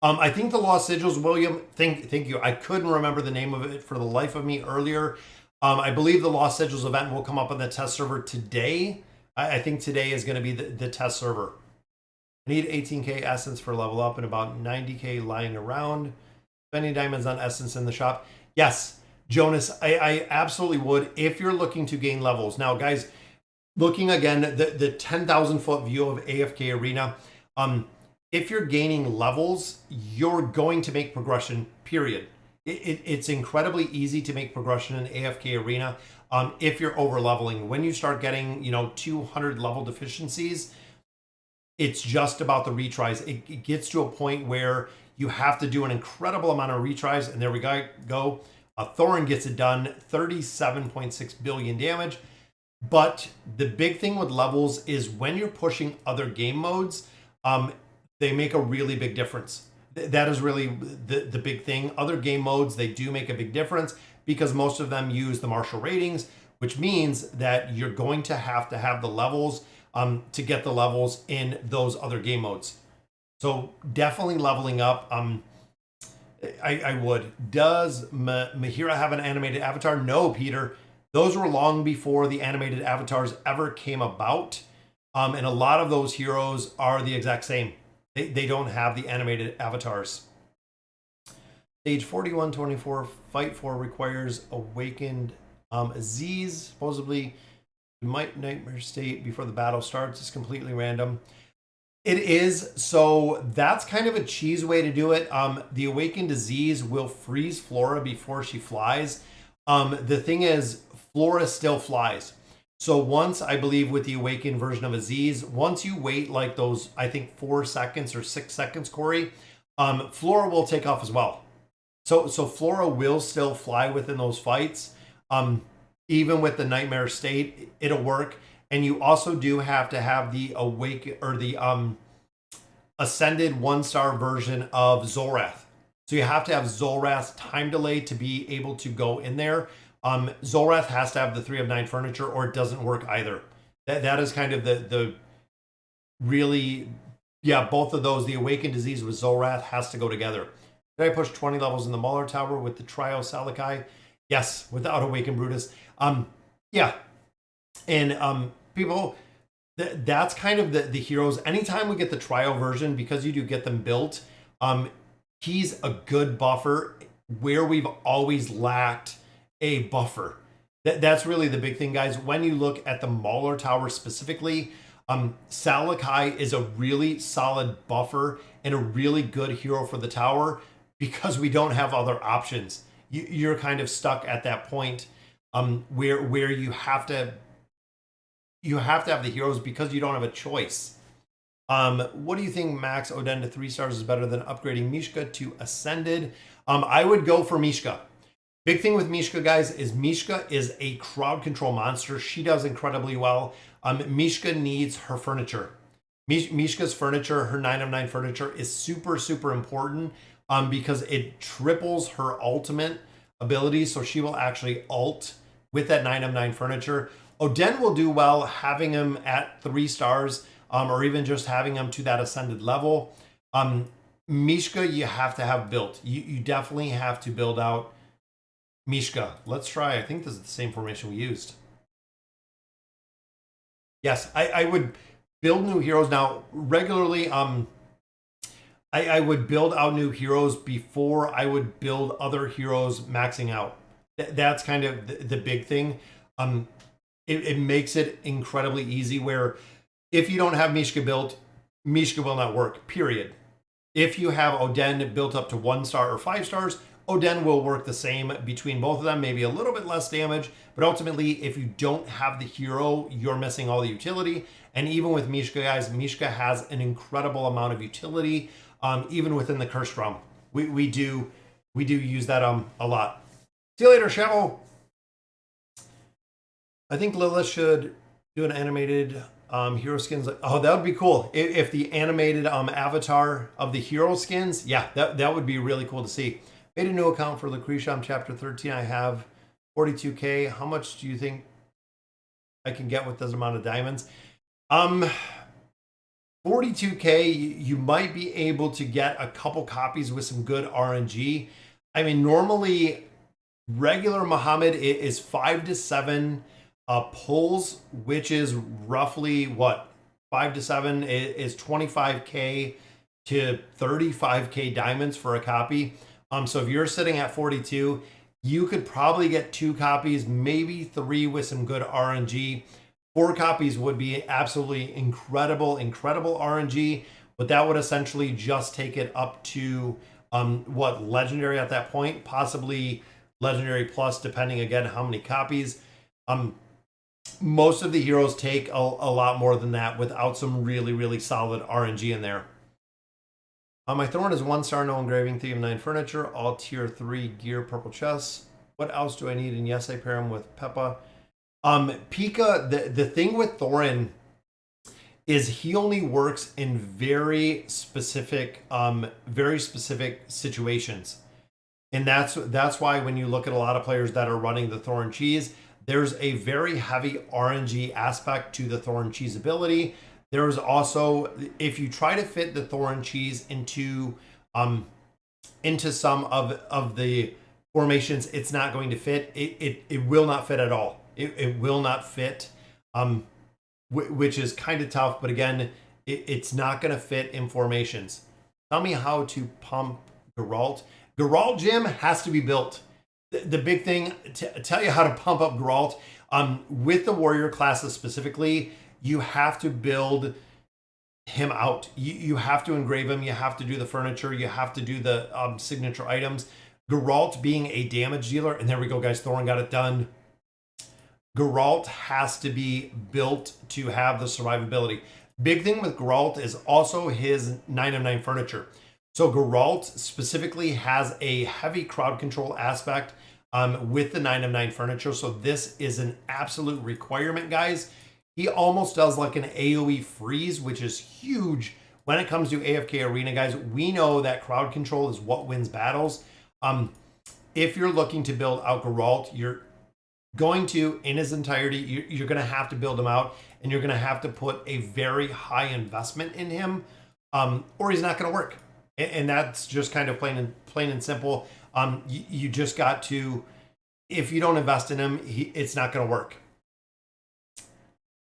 I think the Lost Sigils, William, thank you. I couldn't remember the name of it for the life of me earlier. I believe the Lost Sigils event will come up on the test server today. I think today is going to be the test server. I need 18k essence for level up and about 90k lying around. Spending diamonds on essence in the shop. Yes, Jonas, I absolutely would if you're looking to gain levels. Now, guys, looking again, the 10,000 foot view of AFK Arena, if you're gaining levels, you're going to make progression, period. It's incredibly easy to make progression in AFK Arena if you're over leveling. When you start getting, 200 level deficiencies, it's just about the retries. It gets to a point where you have to do an incredible amount of retries, and there we go. Thorin gets it done, 37.6 billion damage. But the big thing with levels is when you're pushing other game modes, they make a really big difference. That is really the big thing. Other game modes, they do make a big difference because most of them use the martial ratings, which means that you're going to have the levels to get the levels in those other game modes. So definitely leveling up. I would. Does Mahira have an animated avatar? No, Peter. Those were long before the animated avatars ever came about. And a lot of those heroes are the exact same. They don't have the animated avatars. Stage 4124, Fight 4 requires Awakened Aziz. Supposedly, Nightmare State before the battle starts. It's completely random. It is, so that's kind of a cheese way to do it. The Awakened Disease will freeze Flora before she flies. The thing is, Flora still flies. So once, I believe with the Awakened version of Aziz, once you wait like those, I think 4 seconds or 6 seconds, Corey, Flora will take off as well. So Flora will still fly within those fights. Even with the Nightmare State, it'll work. And you also do have to have the Ascended 1-star version of Zolrath. So you have to have Zolrath's time delay to be able to go in there. Zolrath has to have the 3 of 9 furniture or it doesn't work either. That is kind of the really, yeah, both of those, the Awakened Disease with Zolrath has to go together. Did I push 20 levels in the Mauler Tower with the Trio Salakai? Yes, without Awakened Brutus. Yeah. And people, that's kind of the heroes. Anytime we get the Trio version, because you do get them built, he's a good buffer where we've always lacked a buffer. That's really the big thing, guys. When you look at the Mauler Tower specifically, Salakai is a really solid buffer and a really good hero for the tower because we don't have other options. You're kind of stuck at that point where you have to have the heroes because you don't have a choice. What do you think Max Oden to 3 stars is better than upgrading Mishka to Ascended? I would go for Mishka. Big thing with Mishka, guys, is Mishka is a crowd control monster. She does incredibly well. Mishka needs her furniture. Mishka's furniture, her 9 of 9 furniture, is super, super important because it triples her ultimate ability. So she will actually ult with that 9 of 9 furniture. Oden will do well having him at 3 stars or even just having him to that ascended level. Mishka, you have to have built. You definitely have to build out Mishka. Let's try. I think this is the same formation we used. Yes, I would build new heroes now regularly. I would build out new heroes before I would build other heroes maxing out. That's kind of the big thing. It makes it incredibly easy where if you don't have Mishka built, Mishka will not work, period. If you have Oden built up to 1 star or 5 stars, Oden will work the same between both of them, maybe a little bit less damage, but ultimately, if you don't have the hero, you're missing all the utility. And even with Mishka, guys, Mishka has an incredible amount of utility, even within the Cursed Realm. We do use that a lot. See you later, Shavo. I think Lilith should do an animated hero skins. Oh, that would be cool. If the animated avatar of the hero skins, yeah, that would be really cool to see. Made a new account for Lucretia. I'm chapter 13. I have 42K. How much do you think I can get with this amount of diamonds? 42K, you might be able to get a couple copies with some good RNG. I mean, normally regular Muhammad is 5 to 7 pulls, which is roughly what? 5 to 7 is 25K to 35K diamonds for a copy. So if you're sitting at 42, you could probably get 2 copies, maybe 3 with some good RNG. 4 copies would be absolutely incredible RNG, but that would essentially just take it up to what, legendary at that point, possibly legendary plus, depending again how many copies. Most of the heroes take a lot more than that without some really solid RNG in there. My Thorn is 1 star, no engraving, 3 of 9 furniture, all tier 3 gear, purple chests. What else do I need? And yes, I pair him with Peppa. Pika, the thing with Thorin is he only works in very specific situations. And that's why when you look at a lot of players that are running the Thorn Cheese, there's a very heavy RNG aspect to the Thorn Cheese ability. There's also, if you try to fit the Thorn Cheese into some of the formations, it's not going to fit. It will not fit at all. It will not fit, which is kind of tough. But again, it's not going to fit in formations. Tell me how to pump Geralt. Geralt gym has to be built. The big thing to tell you how to pump up Geralt, with the warrior classes specifically, you have to build him out. You have to engrave him. You have to do the furniture. You have to do the signature items. Geralt being a damage dealer, and there we go, guys. Thorin got it done. Geralt has to be built to have the survivability. Big thing with Geralt is also his 9 of 9 furniture. So Geralt specifically has a heavy crowd control aspect with the 9 of 9 furniture. So this is an absolute requirement, guys. He almost does like an AoE freeze, which is huge when it comes to AFK Arena, guys. We know that crowd control is what wins battles. If you're looking to build out Geralt, you're going to, in his entirety, you're going to have to build him out, and you're going to have to put a very high investment in him, or he's not going to work. And that's just kind of plain and simple. You just got to, if you don't invest in him, it's not going to work.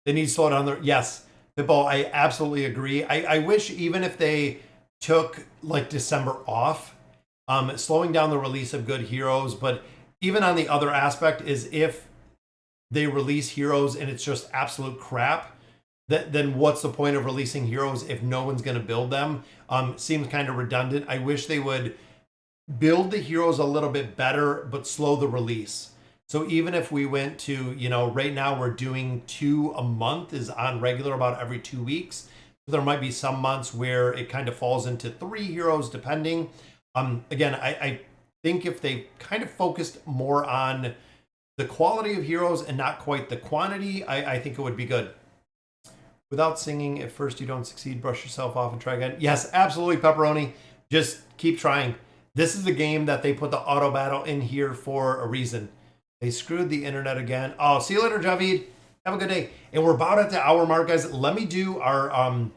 They need to slow down there. Yes, Hippo, I absolutely agree. I wish even if they took like December off, slowing down the release of good heroes. But even on the other aspect is if they release heroes and it's just absolute crap, then what's the point of releasing heroes if no one's going to build them? Seems kind of redundant. I wish they would build the heroes a little bit better, but slow the release. So even if we went to, right now we're doing 2 a month is on regular about every 2 weeks. So there might be some months where it kind of falls into 3 heroes depending. Again, I think if they kind of focused more on the quality of heroes and not quite the quantity, I think it would be good. Without singing, if first you don't succeed, brush yourself off and try again. Yes, absolutely, Pepperoni. Just keep trying. This is the game that they put the auto battle in here for a reason. They screwed the internet again. Oh, see you later, Javid. Have a good day. And we're about at the hour mark, guys. Let me do our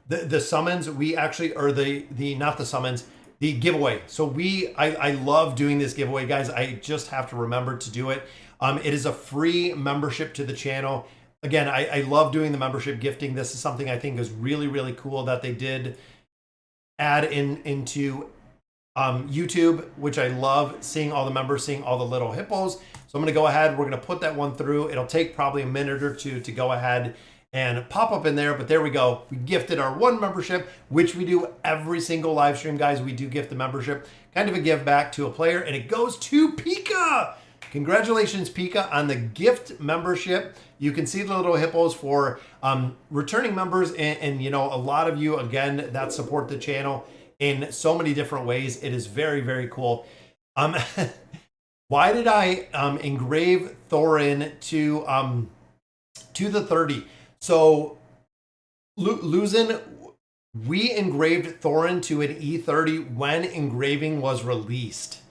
the summons. We actually, or the not the summons, the giveaway. So I love doing this giveaway, guys. I just have to remember to do it. It is a free membership to the channel. Again, I love doing the membership gifting. This is something I think is really, really cool that they did add into YouTube, which I love, seeing all the members, seeing all the little hippos. So I'm going to go ahead. We're going to put that one through. It'll take probably a minute or two to go ahead and pop up in there. But there we go. We gifted our 1 membership, which we do every single live stream, guys. We do gift the membership, kind of a give back to a player, and it goes to Pika. Congratulations, Pika, on the gift membership. You can see the little hippos for returning members and a lot of you, again, that support the channel in so many different ways. It is very, very cool. Why did I engrave Thorin to the 30? So, Luzin, we engraved Thorin to an E30 when engraving was released.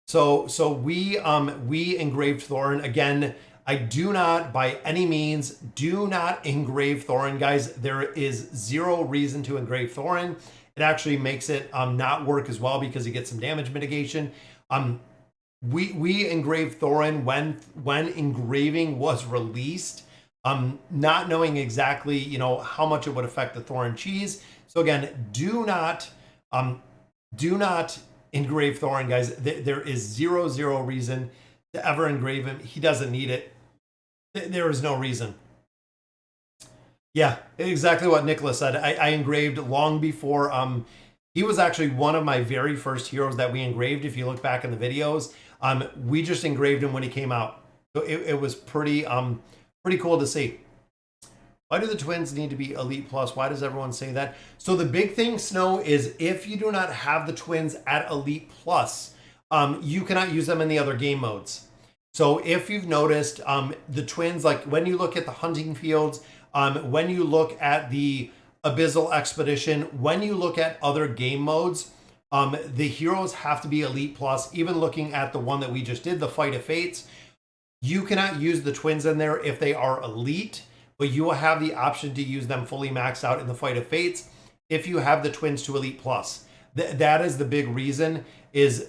So we engraved Thorin. Again, I do not, by any means, do not engrave Thorin, guys. There is 0 reason to engrave Thorin. It actually makes it not work as well because you get some damage mitigation. We engraved Thorin when engraving was released, not knowing exactly how much it would affect the Thorin cheese. So again, do not engrave Thorin, guys. There is zero reason to ever engrave him. He doesn't need it. There is no reason. Yeah, exactly what Nicholas said. I engraved long before. He was actually one of my very first heroes that we engraved. If you look back in the videos, we just engraved him when he came out. So it was pretty cool to see. Why do the twins need to be Elite Plus? Why does everyone say that? So the big thing, Snow, is if you do not have the twins at Elite Plus, you cannot use them in the other game modes. So if you've noticed, the twins, like when you look at the hunting fields, when you look at the Abyssal Expedition, when you look at other game modes, the heroes have to be Elite Plus. Even looking at the one that we just did, the Fight of Fates, you cannot use the twins in there if they are Elite, but you will have the option to use them fully maxed out in the Fight of Fates if you have the twins to Elite Plus. That is the big reason, is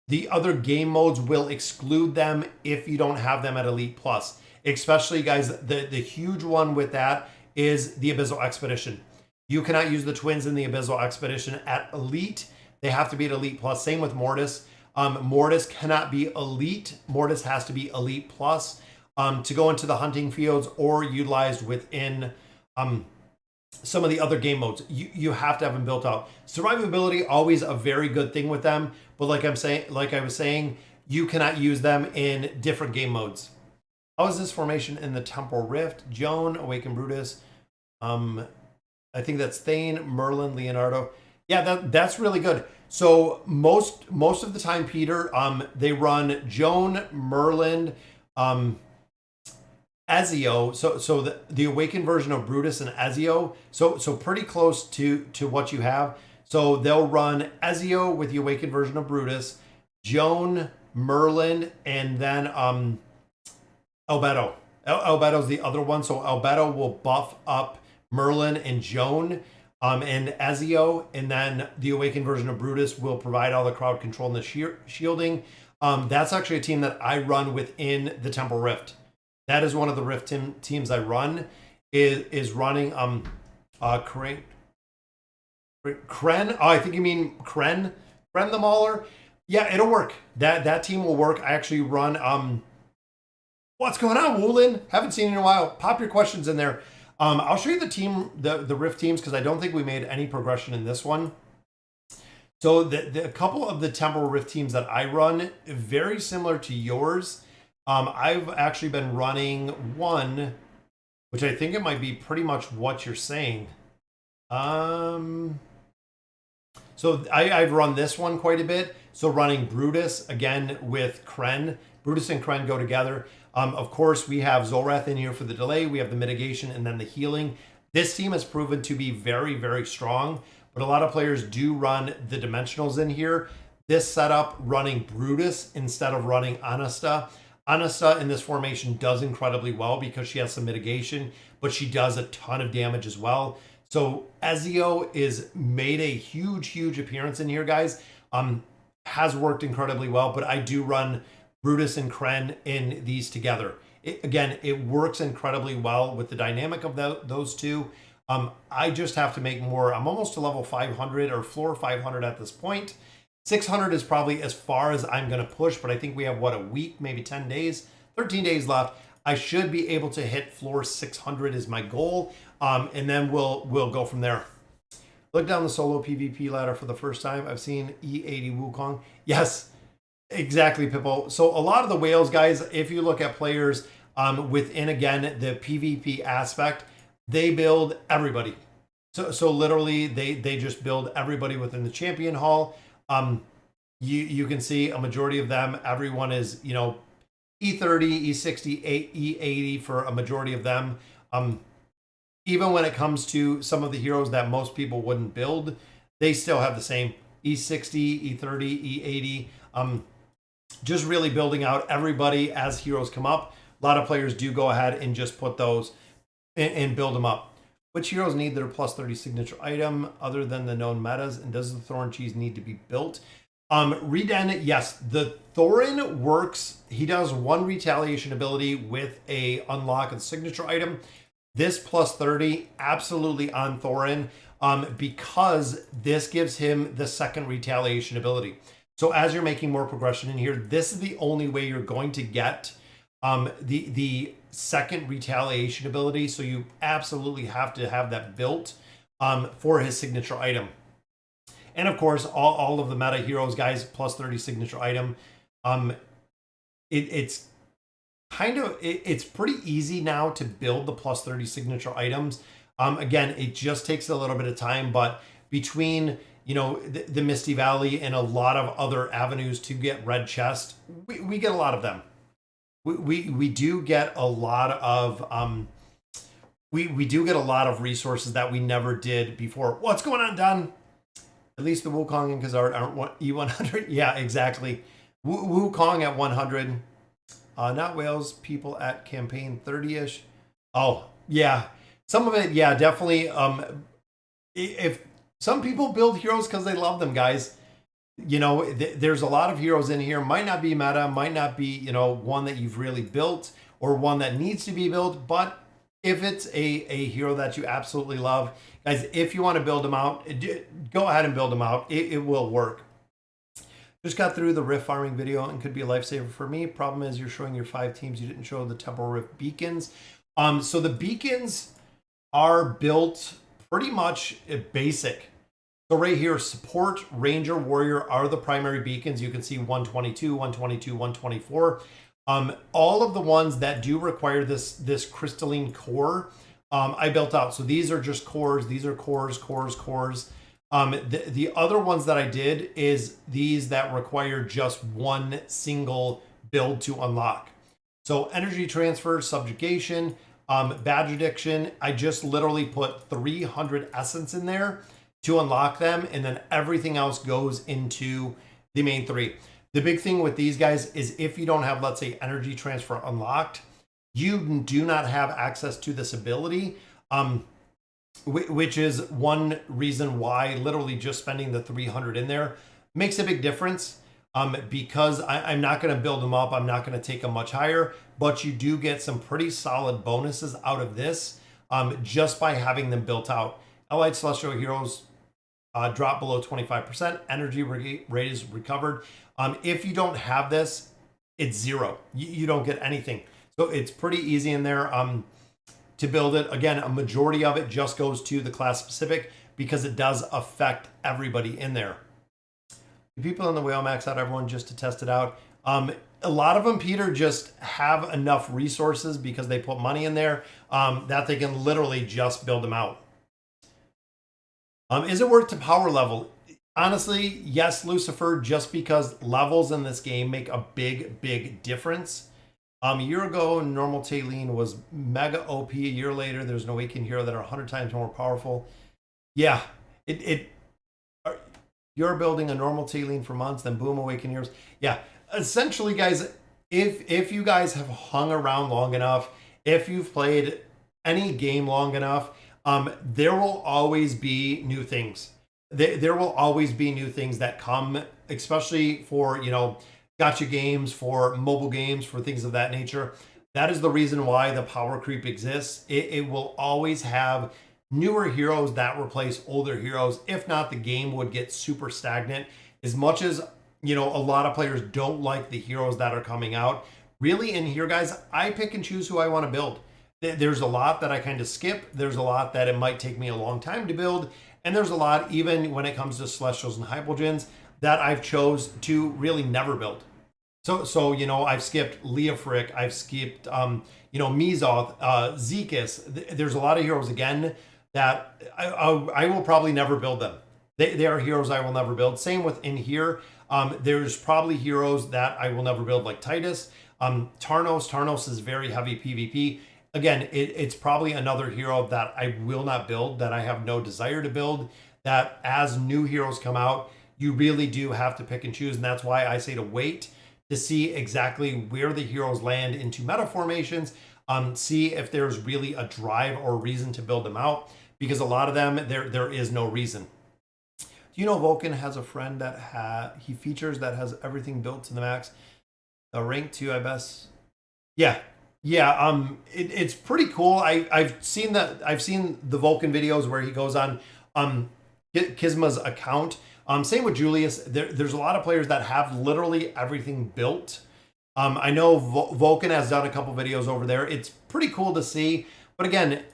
the other game modes will exclude them if you don't have them at Elite Plus. Especially, guys, the huge one with that is the Abyssal Expedition. You cannot use the twins in the Abyssal Expedition at Elite. They have to be at Elite Plus. Same with Mortis. Mortis cannot be Elite. Mortis has to be Elite Plus to go into the hunting fields or utilized within some of the other game modes. You have to have them built out. Survivability, always a very good thing with them. But like I was saying, you cannot use them in different game modes. How is this formation in the Temporal Rift? Joan, Awakened Brutus. I think that's Thane, Merlin, Leonardo. Yeah, that's really good. So most of the time, Peter, they run Joan, Merlin, Ezio. So the Awakened version of Brutus and Ezio. So pretty close to what you have. So they'll run Ezio with the Awakened version of Brutus, Joan, Merlin, and then Albedo. Albedo's the other one. So Albedo will buff up Merlin and Joan and Ezio, and then the Awakened version of Brutus will provide all the crowd control and the shielding. That's actually a team that I run within the Temporal Rift. That is one of the Rift teams I run, is running Kren. Oh, I think you mean Kren Friend the Mauler. Yeah, it'll work. That team will work. I actually run what's going on, Woolin? Haven't seen you in a while. Pop your questions in there. I'll show you the team, the Rift teams, because I don't think we made any progression in this one. So the couple of the Temporal Rift teams that I run, very similar to yours. I've actually been running one, which I think it might be pretty much what you're saying. So I've run this one quite a bit. So running Brutus again with Kren. Brutus and Kren go together. Of course, we have Zolrath in here for the delay. We have the mitigation and then the healing. This team has proven to be very, very strong, but a lot of players do run the dimensionals in here. This setup running Brutus instead of running Anasta. Anasta in this formation does incredibly well because she has some mitigation, but she does a ton of damage as well. So Ezio is made a huge, huge appearance in here, guys. Has worked incredibly well, but I do run Brutus and Kren in these together. Again, it works incredibly well with the dynamic of those two. I just have to make more. I'm almost to level 500 or floor 500 at this point. 600 is probably as far as I'm going to push, but I think we have, what, a week, maybe 10 days, 13 days left. I should be able to hit floor 600 is my goal, and then we'll go from there. Look down the solo PvP ladder for the first time. I've seen E80 Wukong. Yes, exactly, Pippo. So a lot of the whales, guys, if you look at players within, again, the PvP aspect, they build everybody. So literally, they just build everybody within the champion hall. You can see a majority of them. Everyone is, you know, E30, E60, E80 for a majority of them. Even when it comes to some of the heroes that most people wouldn't build, they still have the same E60, E30, E80. Just really building out everybody as heroes come up. A lot of players do go ahead and just put those and build them up. Which heroes need their plus 30 signature item other than the known metas? And does the Thorn Cheese need to be built? Reden, yes, the Thorin works. He does one retaliation ability with a unlock of signature item. This plus 30, absolutely on Thorin, because this gives him the second retaliation ability. So as you're making more progression in here, this is the only way you're going to get the second retaliation ability. So you absolutely have to have that built for his signature item. And of course, all of the meta heroes, guys, plus 30 signature item. It's pretty easy now to build the plus 30 signature items. Again, it just takes a little bit of time, but between, you know, the Misty Valley and a lot of other avenues to get red chest, we get a lot of them. We do get a lot of we do get a lot of resources that we never did before. What's going on, Don? At least the Wukong and Khazard aren't E100. Yeah, exactly. Wukong at 100. Not whales, people at campaign 30-ish. Oh, yeah. Some of it, yeah, definitely. If some people build heroes because they love them, guys. You know, there's a lot of heroes in here. Might not be meta, might not be, you know, one that you've really built or one that needs to be built. But if it's a hero that you absolutely love, guys, if you want to build them out, go ahead and build them out. It will work. Just got through the Rift farming video and could be a lifesaver for me. Problem is you're showing your 5 teams. You didn't show the Temporal Rift beacons. So the beacons are built pretty much basic. So right here, support, ranger, warrior are the primary beacons. You can see 122, 122, 124. All of the ones that do require this crystalline core, I built out. So these are just cores. These are cores. The other ones that I did is these that require just one single build to unlock. So energy transfer, subjugation, badge addiction. I just literally put 300 essence in there to unlock them, and then everything else goes into the main 3. The big thing with these guys is if you don't have, let's say, energy transfer unlocked, you do not have access to this ability, which is one reason why literally just spending the 300 in there makes a big difference, because I'm not going to build them up. I'm not going to take them much higher, but you do get some pretty solid bonuses out of this just by having them built out. Allied Celestial Heroes, drop below 25%. Energy rate is recovered. If you don't have this, it's zero. You don't get anything. So it's pretty easy in there to build it. Again, a majority of it just goes to the class specific because it does affect everybody in there. The people in the whale max out everyone just to test it out. A lot of them, Peter, just have enough resources because they put money in there that they can literally just build them out. Is it worth to power level? Honestly, yes, Lucifer, just because levels in this game make a big difference. A year ago, normal Tailene was mega OP. A year later, there's an awakened hero that are 100 times more powerful. Yeah, you're building a normal Tailene for months, then boom, awakened heroes. Yeah, essentially, guys, if you guys have hung around long enough, if you've played any game long enough, there will always be new things. There will always be new things that come, especially for, you know, gotcha games, for mobile games, for things of that nature. That is the reason why the power creep exists. It will always have newer heroes that replace older heroes. If not, the game would get super stagnant. As much as, you know, a lot of players don't like the heroes that are coming out, really in here, guys, I pick and choose who I want to build. There's a lot that I kind of skip. There's a lot that it might take me a long time to build. And there's a lot, even when it comes to Celestials and Hypogens, that I've chose to really never build. So you know, I've skipped Leofric, I've skipped, you know, Mezoth, Zekus. There's a lot of heroes, again, that I will probably never build them. They are heroes I will never build. Same with in here. There's probably heroes that I will never build, like Titus. Tarnos is very heavy PvP. Again, it's probably another hero that I will not build, that I have no desire to build, that as new heroes come out, you really do have to pick and choose. And that's why I say to wait to see exactly where the heroes land into meta formations, see if there's really a drive or reason to build them out, because a lot of them, there is no reason. Do you know Vulcan has a friend that he features that has everything built to the max? A rank 2, I best. Yeah. It's pretty cool. I've seen the Vulcan videos where he goes on Kisma's account. Same with Julius. There's a lot of players that have literally everything built. I know Vulcan has done a couple videos over there. It's pretty cool to see. But again,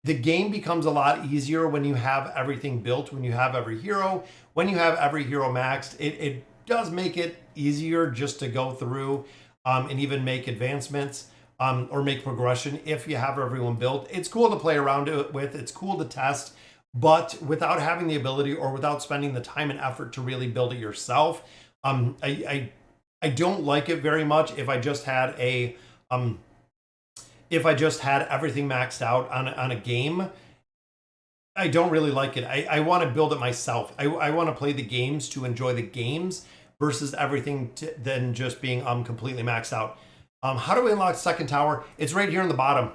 the game becomes a lot easier when you have everything built, when you have every hero, when you have every hero maxed. It does make it easier just to go through and even make advancements. Or make progression if you have everyone built. It's cool to play around with. It's cool to test, but without having the ability or without spending the time and effort to really build it yourself, I don't like it very much. If I just had everything maxed out on a game, I don't really like it. I want to build it myself. I want to play the games to enjoy the games versus everything then just being completely maxed out. How do we unlock second tower? It's right here in the bottom.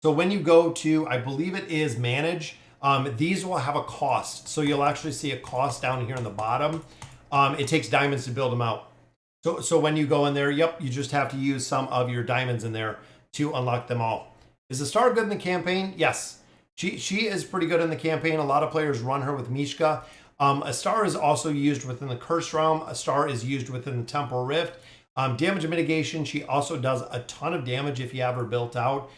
So when you go to, I believe it is manage, these will have a cost. So you'll actually see a cost down here in the bottom. It takes diamonds to build them out. So when you go in there, yep, you just have to use some of your diamonds in there to unlock them all. Is the star good in the campaign? Yes. She is pretty good in the campaign. A lot of players run her with Mishka. A star is also used within the Curse Realm. A star is used within the Temporal Rift. Damage mitigation, she also does a ton of damage if you have her built out.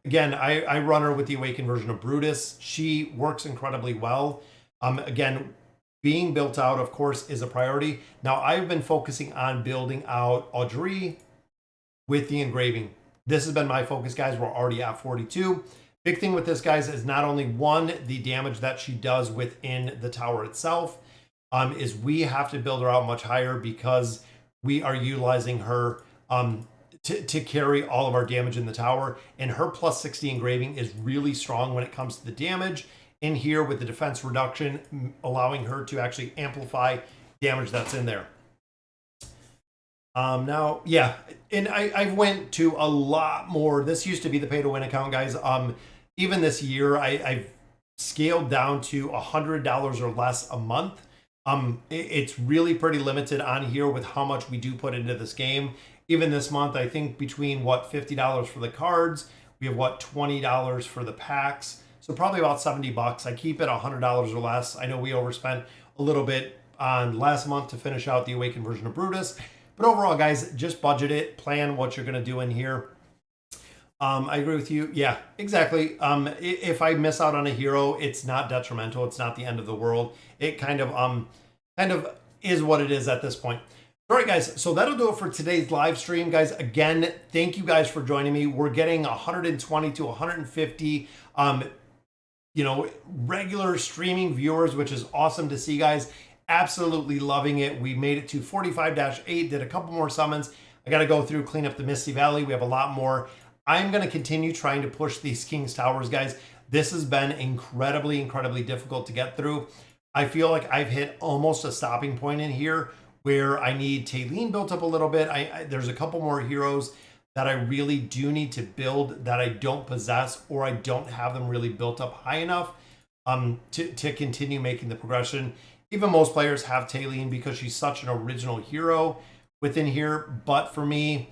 Again, I run her with the Awakened version of Brutus. She works incredibly well. Again, being built out, of course, is a priority. Now, I've been focusing on building out Audrey with the Engraving. This has been my focus, guys. We're already at 42. Big thing with this, guys, is not only one, the damage that she does within the tower itself, is we have to build her out much higher because we are utilizing her to carry all of our damage in the tower. And her plus 60 Engraving is really strong when it comes to the damage. In here with the defense reduction, allowing her to actually amplify damage that's in there. Now, yeah, and I went to a lot more. This used to be the pay-to-win account, guys. Even this year, I've scaled down to $100 or less a month. It's really pretty limited on here with how much we do put into this game. Even this month, I think between $50 for the cards, we have $20 for the packs. So probably about 70 bucks. I keep it $100 or less. I know we overspent a little bit on last month to finish out the Awakened version of Brutus. But overall, guys, just budget it. Plan what you're going to do in here. I agree with you. Yeah, exactly. If I miss out on a hero, it's not detrimental. It's not the end of the world. It kind of is what it is at this point. All right, guys, so that'll do it for today's live stream. Guys, again, thank you guys for joining me. We're getting 120 to 150, regular streaming viewers, which is awesome to see, guys. Absolutely loving it. We made it to 45-8, did a couple more summons. I got to go through, clean up the Misty Valley. We have a lot more. I'm going to continue trying to push these King's Towers, guys. This has been incredibly, incredibly difficult to get through. I feel like I've hit almost a stopping point in here where I need Taylene built up a little bit. There's a couple more heroes that I really do need to build that I don't possess, or I don't have them really built up high enough to continue making the progression. Even most players have Taylene because she's such an original hero within here. But for me,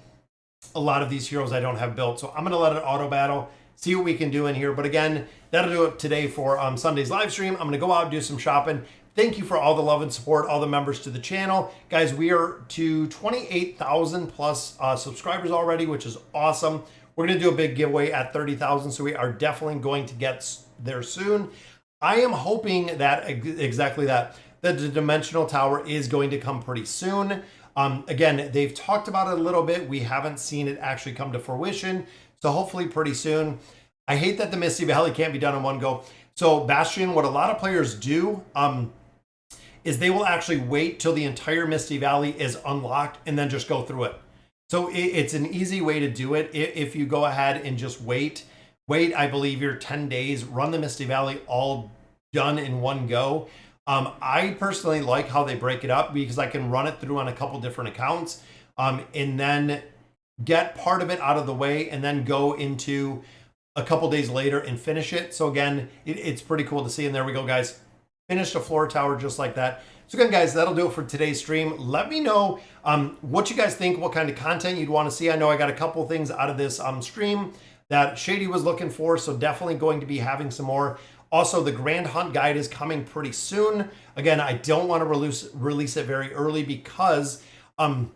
a lot of these heroes I don't have built. So I'm going to let it auto battle, see what we can do in here. But again, that'll do it today for Sunday's live stream. I'm going to go out and do some shopping. Thank you for all the love and support, all the members to the channel. Guys, we are to 28,000 plus subscribers already, which is awesome. We're going to do a big giveaway at 30,000, so we are definitely going to get there soon. I am hoping that exactly that the Dimensional Tower is going to come pretty soon. Again, they've talked about it a little bit. We haven't seen it actually come to fruition, so hopefully pretty soon. I hate that the Misty Valley can't be done in one go. So Bastion, what a lot of players do is they will actually wait till the entire Misty Valley is unlocked and then just go through it. So it's an easy way to do it. If you go ahead and just wait, I believe you're 10 days, run the Misty Valley all done in one go. I personally like how they break it up because I can run it through on a couple different accounts and then get part of it out of the way and then go into a couple days later and finish it. So again, it's pretty cool to see. And there we go, guys. Finished a floor tower just like that. So again, guys, that'll do it for today's stream. Let me know what you guys think, what kind of content you'd want to see. I know I got a couple things out of this stream that Shady was looking for, so definitely going to be having some more. Also, the Grand Hunt Guide is coming pretty soon. Again, I don't want to release it very early because a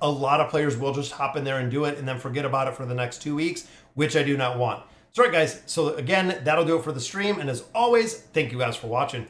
lot of players will just hop in there and do it and then forget about it for the next 2 weeks, which I do not want. So, all right, guys. So again, that'll do it for the stream. And as always, thank you guys for watching.